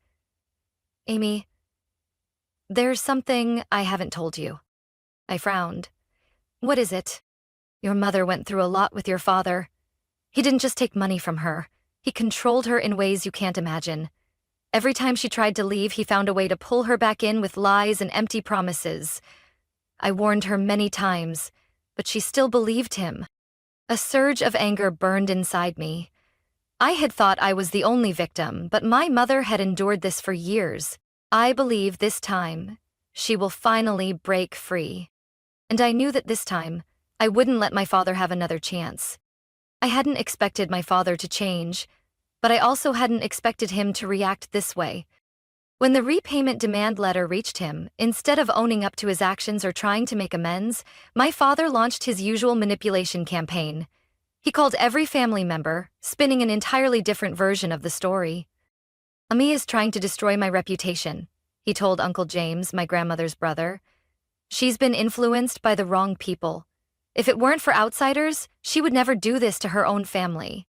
"Amy, there's something I haven't told you." I frowned. "What is it?" "Your mother went through a lot with your father. He didn't just take money from her. He controlled her in ways you can't imagine. Every time she tried to leave, he found a way to pull her back in with lies and empty promises. I warned her many times, but she still believed him." A surge of anger burned inside me. I had thought I was the only victim, but my mother had endured this for years. I believe this time, she will finally break free. And I knew that this time, I wouldn't let my father have another chance. I hadn't expected my father to change, but I also hadn't expected him to react this way. When the repayment demand letter reached him, instead of owning up to his actions or trying to make amends, my father launched his usual manipulation campaign. He called every family member, spinning an entirely different version of the story. "Ami is trying to destroy my reputation," he told Uncle James, my grandmother's brother. "She's been influenced by the wrong people. If it weren't for outsiders, she would never do this to her own family.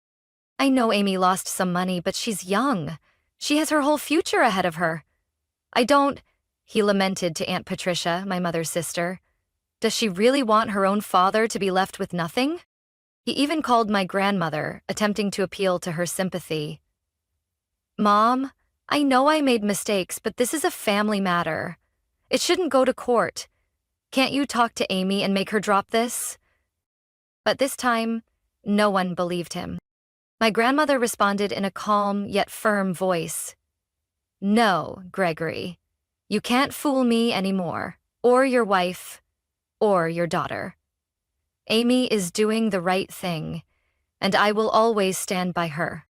I know Amy lost some money, but she's young. She has her whole future ahead of her. I don't," he lamented to Aunt Patricia, my mother's sister. "Does she really want her own father to be left with nothing?" He even called my grandmother, attempting to appeal to her sympathy. "Mom, I know I made mistakes, but this is a family matter. It shouldn't go to court. Can't you talk to Amy and make her drop this?" But this time, no one believed him. My grandmother responded in a calm yet firm voice. "No, Gregory, you can't fool me anymore, or your wife, or your daughter. Amy is doing the right thing, and I will always stand by her."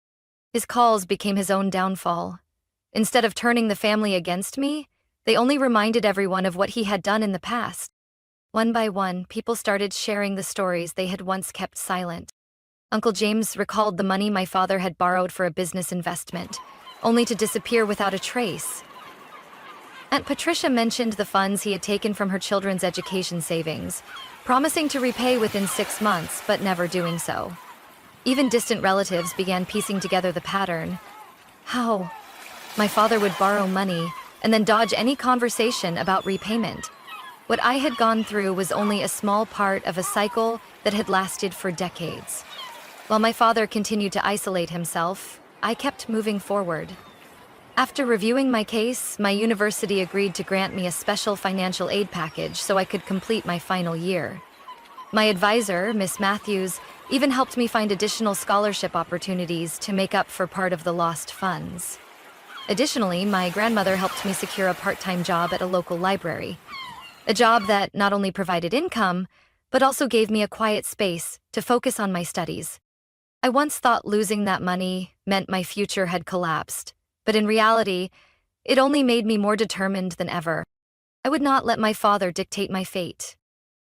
His calls became his own downfall. Instead of turning the family against me, they only reminded everyone of what he had done in the past. One by one, people started sharing the stories they had once kept silent. Uncle James recalled the money my father had borrowed for a business investment, only to disappear without a trace. Aunt Patricia mentioned the funds he had taken from her children's education savings, promising to repay within 6 months, but never doing so. Even distant relatives began piecing together the pattern. How? My father would borrow money and then dodge any conversation about repayment. What I had gone through was only a small part of a cycle that had lasted for decades. While my father continued to isolate himself, I kept moving forward. After reviewing my case, my university agreed to grant me a special financial aid package so I could complete my final year. My advisor, Miss Matthews, even helped me find additional scholarship opportunities to make up for part of the lost funds. Additionally, my grandmother helped me secure a part-time job at a local library, a job that not only provided income, but also gave me a quiet space to focus on my studies. I once thought losing that money meant my future had collapsed, but in reality, it only made me more determined than ever. I would not let my father dictate my fate.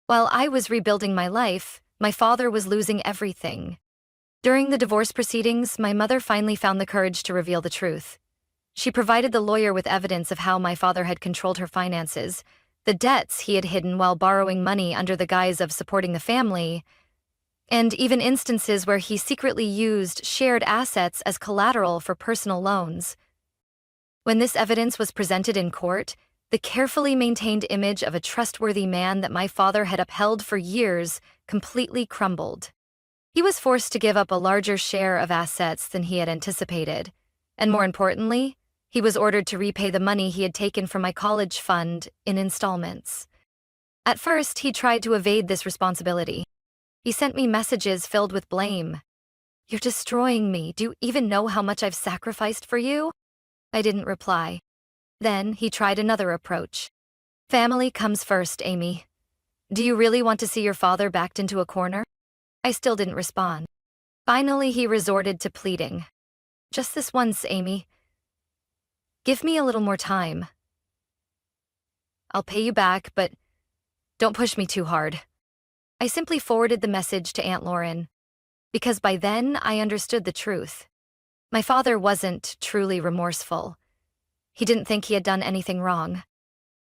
While I was rebuilding my life, my father was losing everything. During the divorce proceedings, my mother finally found the courage to reveal the truth. She provided the lawyer with evidence of how my father had controlled her finances, the debts he had hidden while borrowing money under the guise of supporting the family, and even instances where he secretly used shared assets as collateral for personal loans. When this evidence was presented in court, the carefully maintained image of a trustworthy man that my father had upheld for years completely crumbled. He was forced to give up a larger share of assets than he had anticipated, and more importantly, he was ordered to repay the money he had taken from my college fund in installments. At first, he tried to evade this responsibility. He sent me messages filled with blame. "You're destroying me. Do you even know how much I've sacrificed for you?" I didn't reply. Then he tried another approach. "Family comes first, Amy. Do you really want to see your father backed into a corner?" I still didn't respond. Finally, he resorted to pleading. "Just this once, Amy. Give me a little more time. I'll pay you back, but don't push me too hard." I simply forwarded the message to Aunt Lauren, because by then I understood the truth. My father wasn't truly remorseful. He didn't think he had done anything wrong.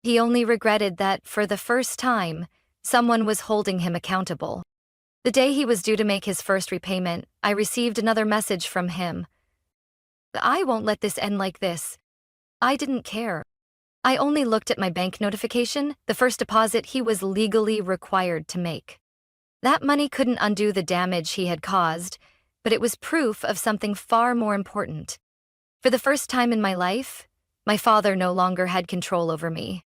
He only regretted that, for the first time, someone was holding him accountable. The day he was due to make his first repayment, I received another message from him. "I won't let this end like this." I didn't care. I only looked at my bank notification, the first deposit he was legally required to make. That money couldn't undo the damage he had caused, but it was proof of something far more important. For the first time in my life, my father no longer had control over me.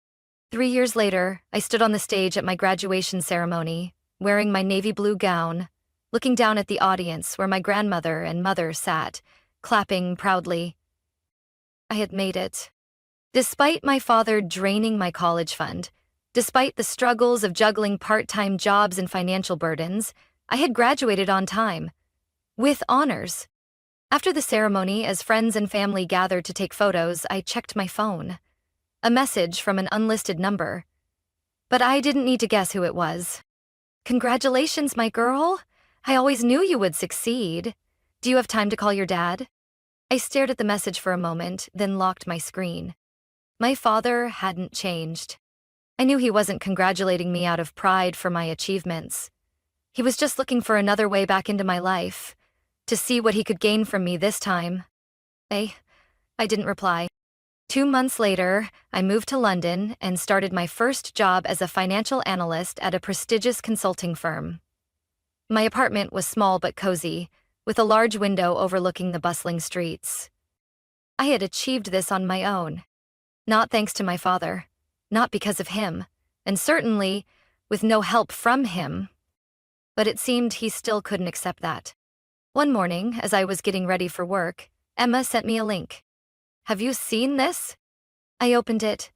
3 years later, I stood on the stage at my graduation ceremony, wearing my navy blue gown, looking down at the audience where my grandmother and mother sat, clapping proudly. I had made it. Despite my father draining my college fund, despite the struggles of juggling part-time jobs and financial burdens, I had graduated on time, with honors. After the ceremony, as friends and family gathered to take photos, I checked my phone. A message from an unlisted number. But I didn't need to guess who it was. "Congratulations, my girl. I always knew you would succeed. Do you have time to call your dad?" I stared at the message for a moment, then locked my screen. My father hadn't changed. I knew he wasn't congratulating me out of pride for my achievements. He was just looking for another way back into my life, to see what he could gain from me this time. I didn't reply. 2 months later, I moved to London and started my first job as a financial analyst at a prestigious consulting firm. My apartment was small but cozy, with a large window overlooking the bustling streets. I had achieved this on my own. Not thanks to my father, not because of him, and certainly with no help from him. But it seemed he still couldn't accept that. One morning, as I was getting ready for work, Emma sent me a link. "Have you seen this?" I opened it.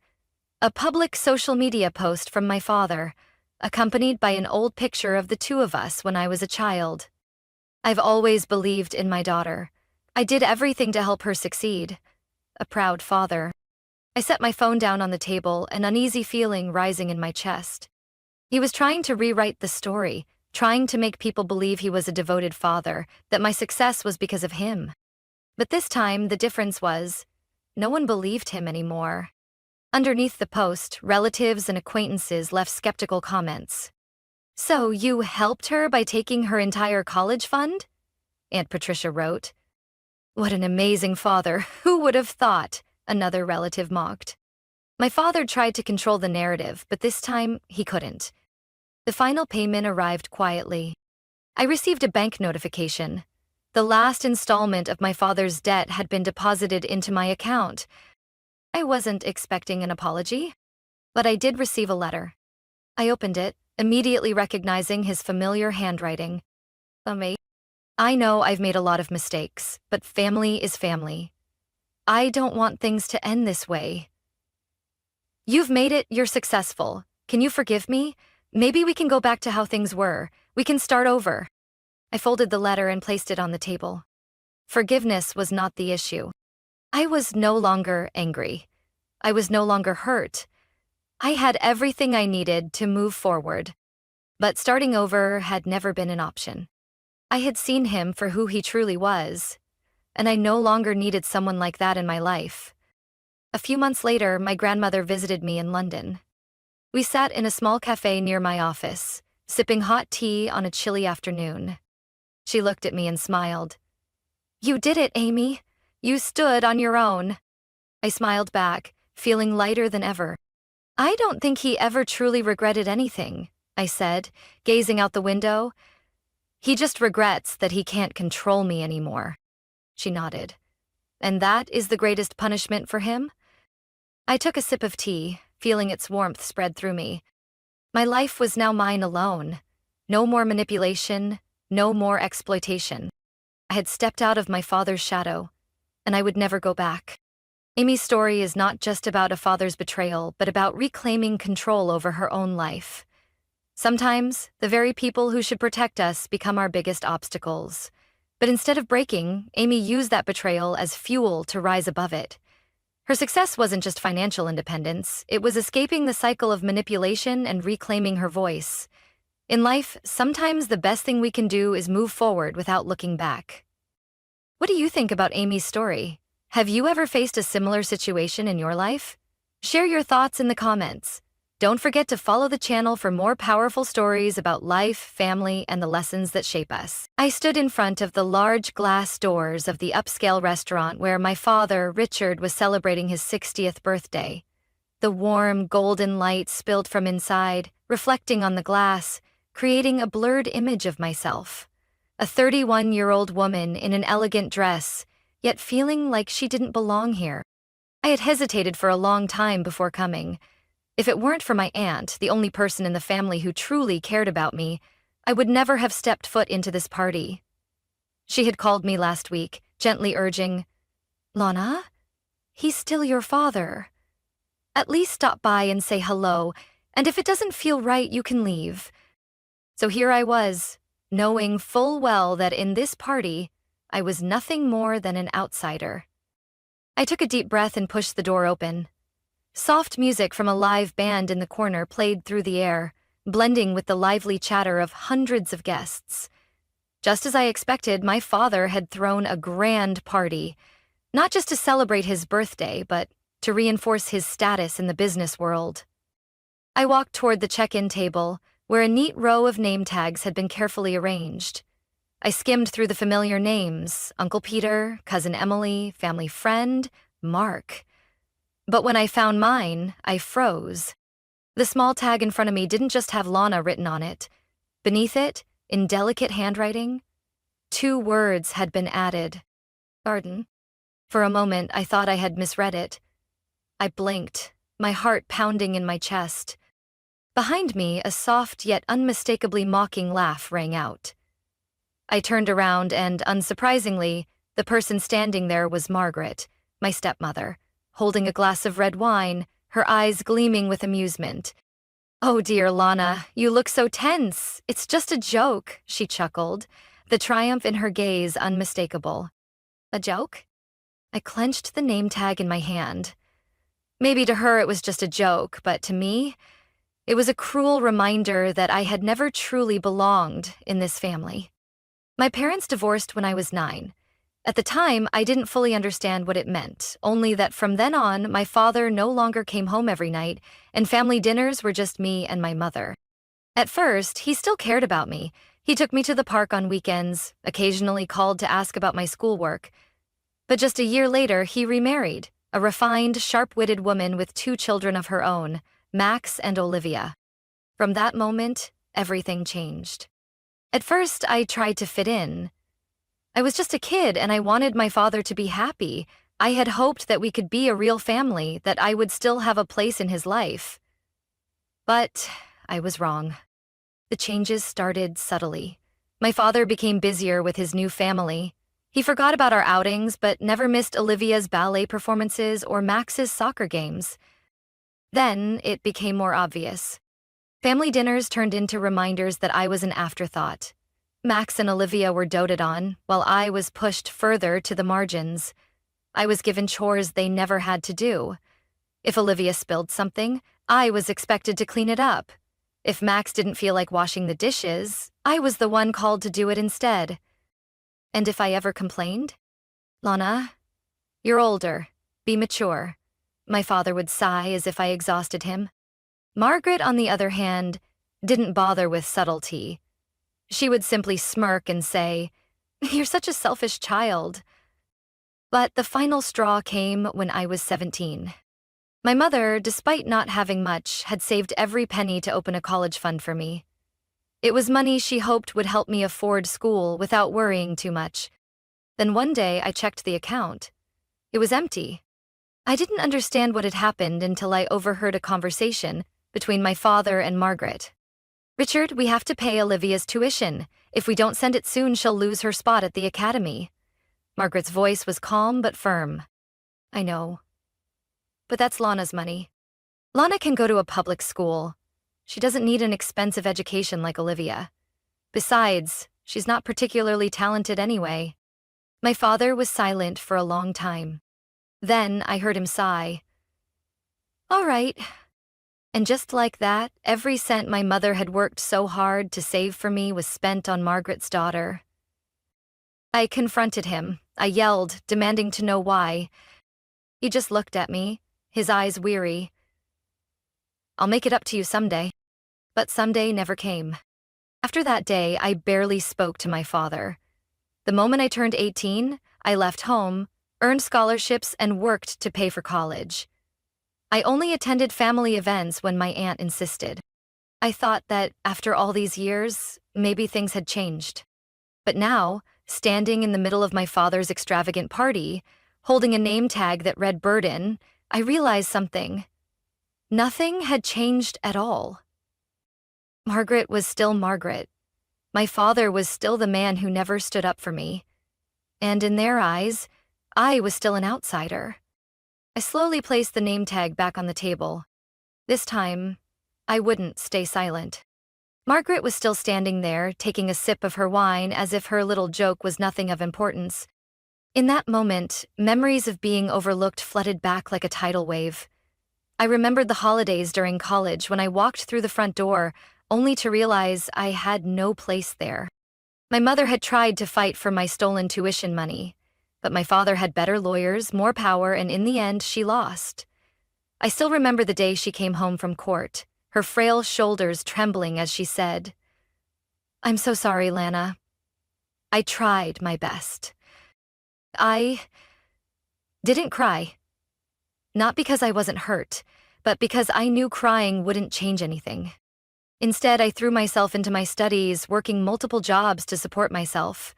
A public social media post from my father, accompanied by an old picture of the two of us when I was a child. I've always believed in my daughter. I did everything to help her succeed. A proud father. I set my phone down on the table, an uneasy feeling rising in my chest. He was trying to rewrite the story, trying to make people believe he was a devoted father, that my success was because of him. But this time, the difference was, no one believed him anymore. Underneath the post, relatives and acquaintances left skeptical comments. "So you helped her by taking her entire college fund?" Aunt Patricia wrote. "What an amazing father, who would have thought?" Another relative mocked. My father tried to control the narrative, but this time he couldn't. The final payment arrived quietly. I received a bank notification. The last installment of my father's debt had been deposited into my account. I wasn't expecting an apology, but I did receive a letter. I opened it, immediately recognizing his familiar handwriting. Mate. I know I've made a lot of mistakes, but family is family. I don't want things to end this way. You've made it, you're successful. Can you forgive me? Maybe we can go back to how things were. We can start over. I folded the letter and placed it on the table. Forgiveness was not the issue. I was no longer angry. I was no longer hurt. I had everything I needed to move forward. But starting over had never been an option. I had seen him for who he truly was, and I no longer needed someone like that in my life. A few months later, my grandmother visited me in London. We sat in a small cafe near my office, sipping hot tea on a chilly afternoon. She looked at me and smiled. "You did it, Amy. You stood on your own." I smiled back, feeling lighter than ever. "I don't think he ever truly regretted anything," I said, gazing out the window. "He just regrets that he can't control me anymore." She nodded. "And that is the greatest punishment for him?" I took a sip of tea, feeling its warmth spread through me. My life was now mine alone. No more manipulation, no more exploitation. I had stepped out of my father's shadow, and I would never go back. Amy's story is not just about a father's betrayal, but about reclaiming control over her own life. Sometimes, the very people who should protect us become our biggest obstacles. But instead of breaking, Amy used that betrayal as fuel to rise above it. Her success wasn't just financial independence, it was escaping the cycle of manipulation and reclaiming her voice. In life, sometimes the best thing we can do is move forward without looking back. What do you think about Amy's story? Have you ever faced a similar situation in your life? Share your thoughts in the comments. Don't forget to follow the channel for more powerful stories about life, family, and the lessons that shape us. I stood in front of the large glass doors of the upscale restaurant where my father, Richard, was celebrating his 60th birthday. The warm, golden light spilled from inside, reflecting on the glass, creating a blurred image of myself. A 31-year-old woman in an elegant dress, yet feeling like she didn't belong here. I had hesitated for a long time before coming. If it weren't for my aunt, the only person in the family who truly cared about me, I would never have stepped foot into this party. She had called me last week, gently urging, "Lana, he's still your father. At least stop by and say hello, and if it doesn't feel right, you can leave." So here I was, knowing full well that in this party, I was nothing more than an outsider. I took a deep breath and pushed the door open. Soft music from a live band in the corner played through the air, blending with the lively chatter of hundreds of guests. Just as I expected, my father had thrown a grand party, not just to celebrate his birthday, but to reinforce his status in the business world. I walked toward the check-in table, where a neat row of name tags had been carefully arranged. I skimmed through the familiar names: Uncle Peter, Cousin Emily, family friend, Mark. But when I found mine, I froze. The small tag in front of me didn't just have Lana written on it. Beneath it, in delicate handwriting, 2 words had been added. Garden. For a moment, I thought I had misread it. I blinked, my heart pounding in my chest. Behind me, a soft yet unmistakably mocking laugh rang out. I turned around and, unsurprisingly, the person standing there was Margaret, my stepmother, holding a glass of red wine, her eyes gleaming with amusement. "Oh dear, Lana, you look so tense. It's just a joke," she chuckled, the triumph in her gaze unmistakable. "A joke?" I clenched the name tag in my hand. Maybe to her it was just a joke, but to me, it was a cruel reminder that I had never truly belonged in this family. My parents divorced when I was 9. At the time, I didn't fully understand what it meant, only that from then on, my father no longer came home every night, and family dinners were just me and my mother. At first, he still cared about me. He took me to the park on weekends, occasionally called to ask about my schoolwork. But just a year later, he remarried, a refined, sharp-witted woman with 2 children of her own, Max and Olivia. From that moment, everything changed. At first, I tried to fit in. I was just a kid and I wanted my father to be happy. I had hoped that we could be a real family, that I would still have a place in his life. But I was wrong. The changes started subtly. My father became busier with his new family. He forgot about our outings but never missed Olivia's ballet performances or Max's soccer games. Then it became more obvious. Family dinners turned into reminders that I was an afterthought. Max and Olivia were doted on, while I was pushed further to the margins. I was given chores they never had to do. If Olivia spilled something, I was expected to clean it up. If Max didn't feel like washing the dishes, I was the one called to do it instead. And if I ever complained? "Lana, you're older. Be mature," my father would sigh as if I exhausted him. Margaret, on the other hand, didn't bother with subtlety. She would simply smirk and say, "You're such a selfish child." But the final straw came when I was 17. My mother, despite not having much, had saved every penny to open a college fund for me. It was money she hoped would help me afford school without worrying too much. Then one day I checked the account. It was empty. I didn't understand what had happened until I overheard a conversation between my father and Margaret. "Richard, we have to pay Olivia's tuition. If we don't send it soon, she'll lose her spot at the academy." Margaret's voice was calm but firm. "I know. But that's Lana's money. Lana can go to a public school. She doesn't need an expensive education like Olivia. Besides, she's not particularly talented anyway." My father was silent for a long time. Then I heard him sigh. "All right." And just like that, every cent my mother had worked so hard to save for me was spent on Margaret's daughter. I confronted him. I yelled, demanding to know why. He just looked at me, his eyes weary. "I'll make it up to you someday." But someday never came. After that day, I barely spoke to my father. The moment I turned 18, I left home, earned scholarships, and worked to pay for college. I only attended family events when my aunt insisted. I thought that, after all these years, maybe things had changed. But now, standing in the middle of my father's extravagant party, holding a name tag that read burden, I realized something. Nothing had changed at all. Margaret was still Margaret. My father was still the man who never stood up for me. And in their eyes, I was still an outsider. I slowly placed the name tag back on the table. This time, I wouldn't stay silent. Margaret was still standing there, taking a sip of her wine as if her little joke was nothing of importance. In that moment, memories of being overlooked flooded back like a tidal wave. I remembered the holidays during college when I walked through the front door, only to realize I had no place there. My mother had tried to fight for my stolen tuition money, but my father had better lawyers, more power, and in the end, she lost. I still remember the day she came home from court, her frail shoulders trembling as she said, "I'm so sorry, Lana. I tried my best." I didn't cry. Not because I wasn't hurt, but because I knew crying wouldn't change anything. Instead, I threw myself into my studies, working multiple jobs to support myself.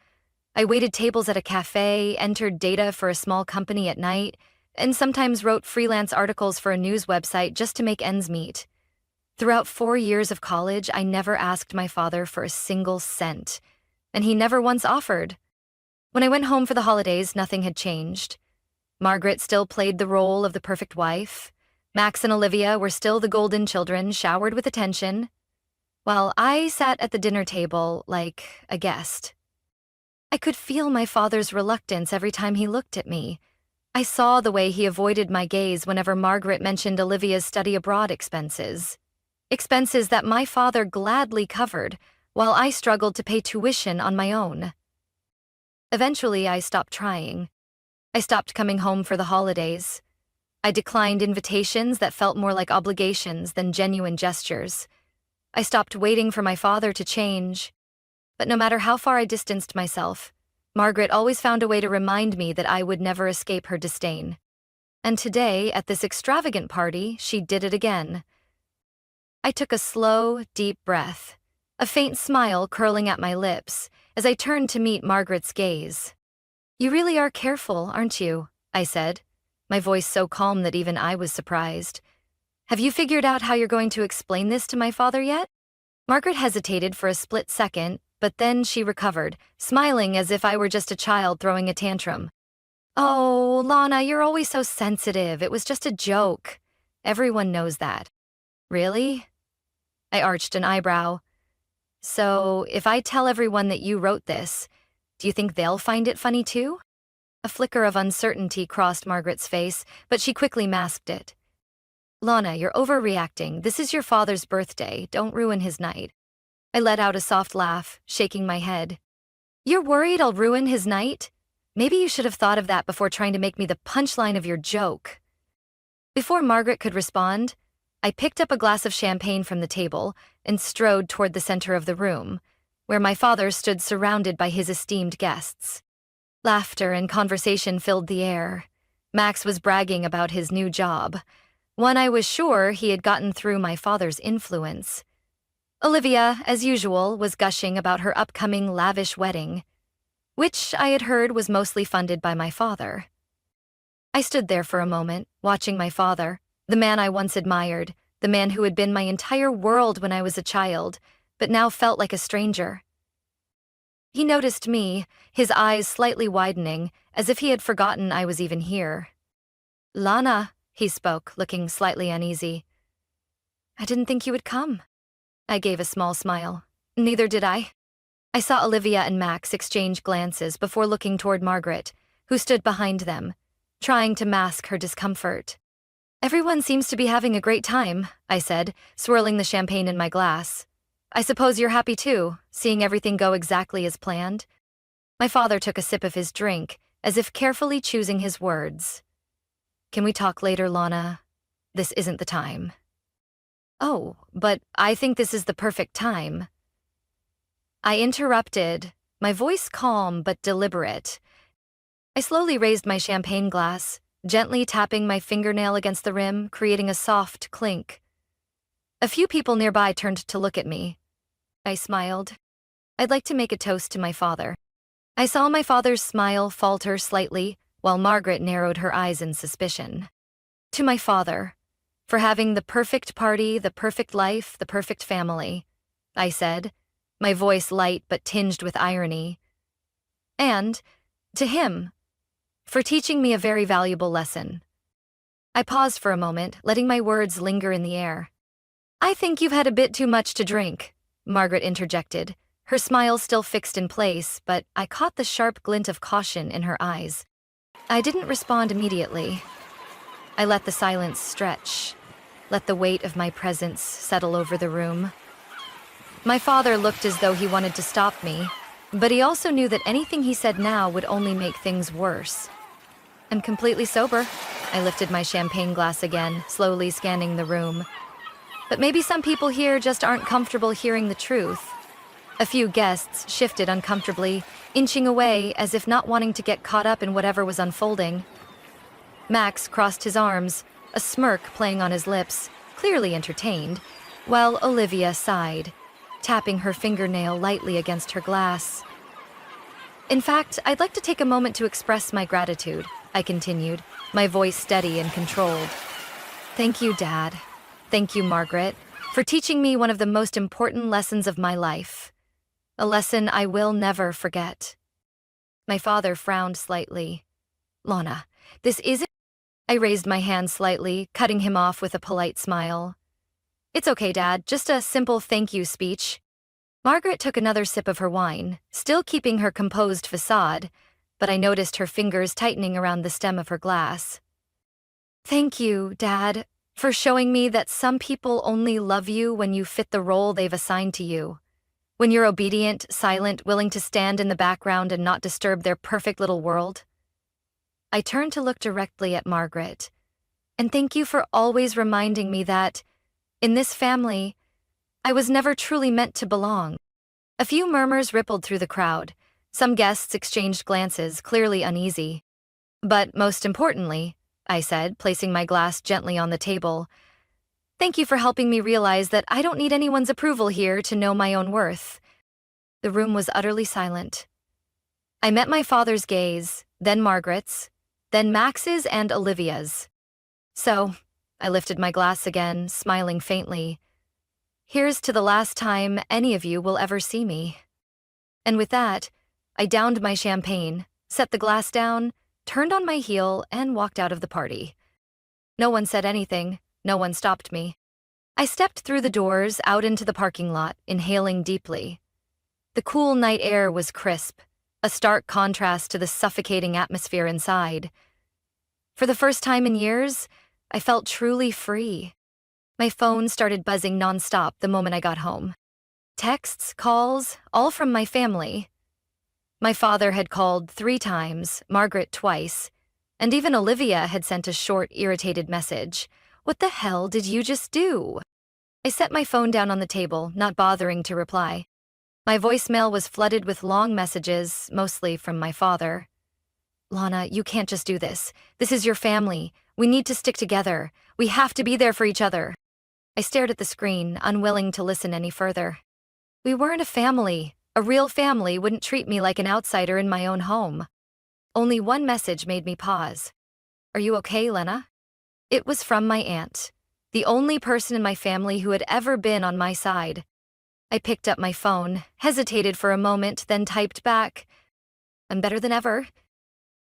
I waited tables at a cafe, entered data for a small company at night, and sometimes wrote freelance articles for a news website just to make ends meet. Throughout 4 years of college, I never asked my father for a single cent, and he never once offered. When I went home for the holidays, nothing had changed. Margaret still played the role of the perfect wife. Max and Olivia were still the golden children, showered with attention, while I sat at the dinner table like a guest. I could feel my father's reluctance every time he looked at me. I saw the way he avoided my gaze whenever Margaret mentioned Olivia's study abroad expenses. Expenses that my father gladly covered, while I struggled to pay tuition on my own. Eventually, I stopped trying. I stopped coming home for the holidays. I declined invitations that felt more like obligations than genuine gestures. I stopped waiting for my father to change. But no matter how far I distanced myself, Margaret always found a way to remind me that I would never escape her disdain. And today, at this extravagant party, she did it again. I took a slow, deep breath, a faint smile curling at my lips as I turned to meet Margaret's gaze. "You really are careful, aren't you?" I said, my voice so calm that even I was surprised. "Have you figured out how you're going to explain this to my father yet?" Margaret hesitated for a split second, but then she recovered, smiling as if I were just a child throwing a tantrum. "Oh, Lana, you're always so sensitive. It was just a joke. Everyone knows that." "Really?" I arched an eyebrow. "So, if I tell everyone that you wrote this, do you think they'll find it funny too?" A flicker of uncertainty crossed Margaret's face, but she quickly masked it. "Lana, you're overreacting. This is your father's birthday. Don't ruin his night." I let out a soft laugh, shaking my head. "You're worried I'll ruin his night? Maybe you should have thought of that before trying to make me the punchline of your joke." Before Margaret could respond, I picked up a glass of champagne from the table and strode toward the center of the room, where my father stood surrounded by his esteemed guests. Laughter and conversation filled the air. Max was bragging about his new job, one I was sure he had gotten through my father's influence. Olivia, as usual, was gushing about her upcoming lavish wedding, which I had heard was mostly funded by my father. I stood there for a moment, watching my father, the man I once admired, the man who had been my entire world when I was a child, but now felt like a stranger. He noticed me, his eyes slightly widening, as if he had forgotten I was even here. "Lana," he spoke, looking slightly uneasy. "I didn't think you would come." I gave a small smile. "Neither did I." I saw Olivia and Max exchange glances before looking toward Margaret, who stood behind them, trying to mask her discomfort. "Everyone seems to be having a great time," I said, swirling the champagne in my glass. "I suppose you're happy too, seeing everything go exactly as planned?" My father took a sip of his drink, as if carefully choosing his words. "Can we talk later, Lana? This isn't the time." "Oh, but I think this is the perfect time." I interrupted, my voice calm but deliberate. I slowly raised my champagne glass, gently tapping my fingernail against the rim, creating a soft clink. A few people nearby turned to look at me. I smiled. "I'd like to make a toast to my father." I saw my father's smile falter slightly, while Margaret narrowed her eyes in suspicion. "To my father, for having the perfect party, the perfect life, the perfect family," I said, my voice light but tinged with irony. "And to him, for teaching me a very valuable lesson." I paused for a moment, letting my words linger in the air. "I think you've had a bit too much to drink," Margaret interjected, her smile still fixed in place, but I caught the sharp glint of caution in her eyes. I didn't respond immediately. I let the silence stretch, let the weight of my presence settle over the room. My father looked as though he wanted to stop me, but he also knew that anything he said now would only make things worse. "I'm completely sober." I lifted my champagne glass again, slowly scanning the room. "But maybe some people here just aren't comfortable hearing the truth." A few guests shifted uncomfortably, inching away as if not wanting to get caught up in whatever was unfolding. Max crossed his arms, a smirk playing on his lips, clearly entertained, while Olivia sighed, tapping her fingernail lightly against her glass. "In fact, I'd like to take a moment to express my gratitude," I continued, my voice steady and controlled. "Thank you, Dad. Thank you, Margaret, for teaching me one of the most important lessons of my life. A lesson I will never forget." My father frowned slightly. "Lana, this isn't—" I raised my hand slightly, cutting him off with a polite smile. "It's okay, Dad, just a simple thank you speech." Margaret took another sip of her wine, still keeping her composed facade, but I noticed her fingers tightening around the stem of her glass. "Thank you, Dad, for showing me that some people only love you when you fit the role they've assigned to you. When you're obedient, silent, willing to stand in the background and not disturb their perfect little world." I turned to look directly at Margaret. "And thank you for always reminding me that, in this family, I was never truly meant to belong." A few murmurs rippled through the crowd. Some guests exchanged glances, clearly uneasy. "But most importantly," I said, placing my glass gently on the table, "thank you for helping me realize that I don't need anyone's approval here to know my own worth." The room was utterly silent. I met my father's gaze, then Margaret's, then Max's and Olivia's. "So," I lifted my glass again, smiling faintly, "here's to the last time any of you will ever see me." And with that, I downed my champagne, set the glass down, turned on my heel, and walked out of the party. No one said anything, no one stopped me. I stepped through the doors out into the parking lot, inhaling deeply. The cool night air was crisp, a stark contrast to the suffocating atmosphere inside. For the first time in years, I felt truly free. My phone started buzzing nonstop the moment I got home. Texts, calls, all from my family. My father had called 3 times, Margaret twice, and even Olivia had sent a short, irritated message. "What the hell did you just do?" I set my phone down on the table, not bothering to reply. My voicemail was flooded with long messages, mostly from my father. "Lana, you can't just do this. This is your family. We need to stick together. We have to be there for each other." I stared at the screen, unwilling to listen any further. We weren't a family. A real family wouldn't treat me like an outsider in my own home. Only one message made me pause. "Are you okay, Lena?" It was from my aunt, the only person in my family who had ever been on my side. I picked up my phone, hesitated for a moment, then typed back, "I'm better than ever."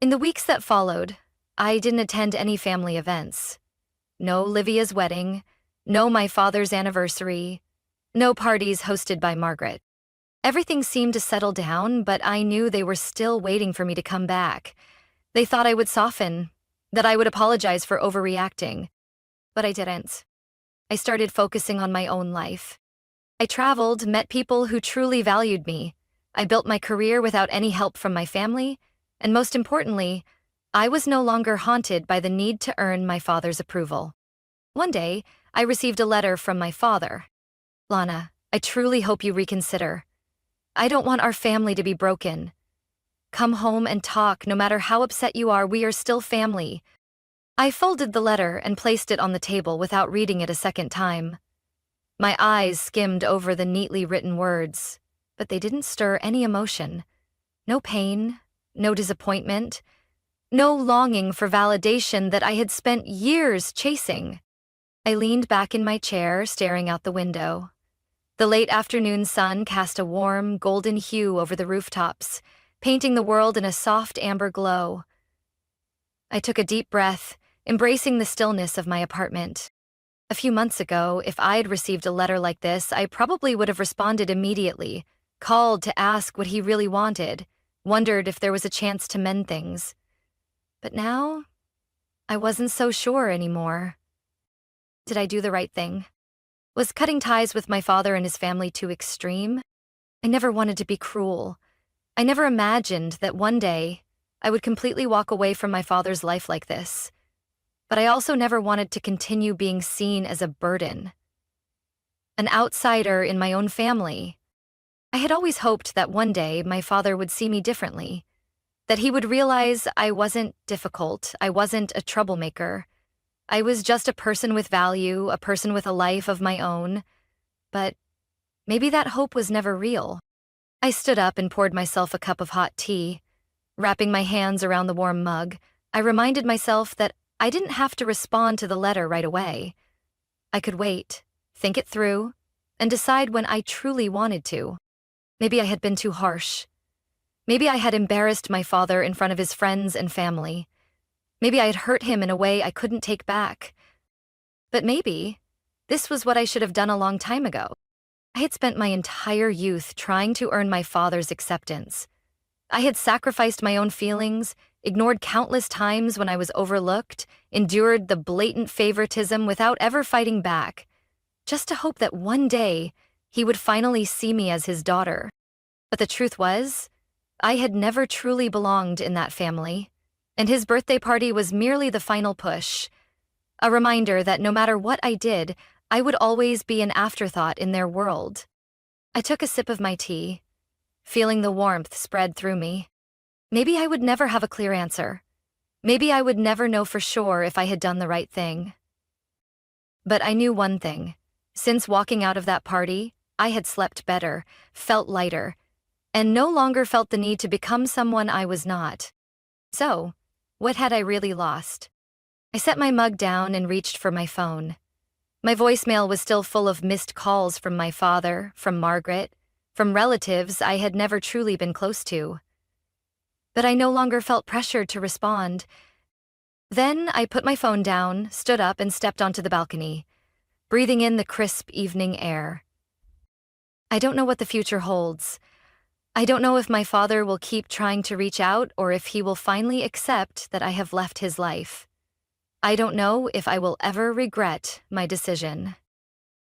In the weeks that followed, I didn't attend any family events. No Livia's wedding, no my father's anniversary, no parties hosted by Margaret. Everything seemed to settle down, but I knew they were still waiting for me to come back. They thought I would soften, that I would apologize for overreacting. But I didn't. I started focusing on my own life. I traveled, met people who truly valued me. I built my career without any help from my family, and most importantly, I was no longer haunted by the need to earn my father's approval. One day, I received a letter from my father. "Lana, I truly hope you reconsider. I don't want our family to be broken. Come home and talk. No matter how upset you are, we are still family." I folded the letter and placed it on the table without reading it a second time. My eyes skimmed over the neatly written words, but they didn't stir any emotion. No pain, no disappointment, no longing for validation that I had spent years chasing. I leaned back in my chair, staring out the window. The late afternoon sun cast a warm, golden hue over the rooftops, painting the world in a soft amber glow. I took a deep breath, embracing the stillness of my apartment. A few months ago, if I'd received a letter like this, I probably would have responded immediately, called to ask what he really wanted, wondered if there was a chance to mend things. But now, I wasn't so sure anymore. Did I do the right thing? Was cutting ties with my father and his family too extreme? I never wanted to be cruel. I never imagined that one day I would completely walk away from my father's life like this. But I also never wanted to continue being seen as a burden. An outsider in my own family. I had always hoped that one day my father would see me differently, that he would realize I wasn't difficult, I wasn't a troublemaker. I was just a person with value, a person with a life of my own. But maybe that hope was never real. I stood up and poured myself a cup of hot tea. Wrapping my hands around the warm mug, I reminded myself that I didn't have to respond to the letter right away. I could wait, think it through, and decide when I truly wanted to. Maybe I had been too harsh. Maybe I had embarrassed my father in front of his friends and family. Maybe I had hurt him in a way I couldn't take back. But maybe this was what I should have done a long time ago. I had spent my entire youth trying to earn my father's acceptance. I had sacrificed my own feelings, ignored countless times when I was overlooked, endured the blatant favoritism without ever fighting back, just to hope that one day he would finally see me as his daughter. But the truth was, I had never truly belonged in that family, and his birthday party was merely the final push, a reminder that no matter what I did, I would always be an afterthought in their world. I took a sip of my tea, feeling the warmth spread through me. Maybe I would never have a clear answer. Maybe I would never know for sure if I had done the right thing. But I knew one thing. Since walking out of that party, I had slept better, felt lighter, and no longer felt the need to become someone I was not. So, what had I really lost? I set my mug down and reached for my phone. My voicemail was still full of missed calls from my father, from Margaret, from relatives I had never truly been close to. But I no longer felt pressured to respond. Then I put my phone down, stood up, and stepped onto the balcony, breathing in the crisp evening air. I don't know what the future holds. I don't know if my father will keep trying to reach out or if he will finally accept that I have left his life. I don't know if I will ever regret my decision.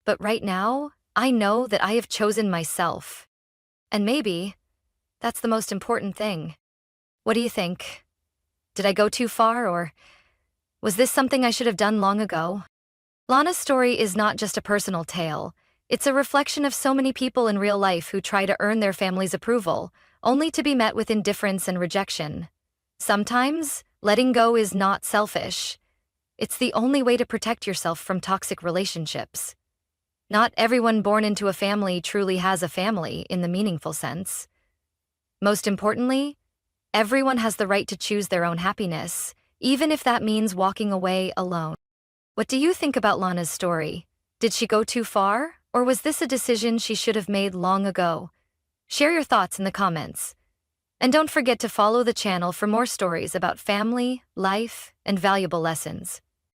But right now, I know that I have chosen myself. And maybe that's the most important thing. What do you think? Did I go too far, or was this something I should have done long ago? Lana's story is not just a personal tale. It's a reflection of so many people in real life who try to earn their family's approval, only to be met with indifference and rejection. Sometimes, letting go is not selfish. It's the only way to protect yourself from toxic relationships. Not everyone born into a family truly has a family in the meaningful sense. Most importantly, everyone has the right to choose their own happiness, even if that means walking away alone. What do you think about Lana's story? Did she go too far, or was this a decision she should have made long ago? Share your thoughts in the comments. And don't forget to follow the channel for more stories about family, life, and valuable lessons.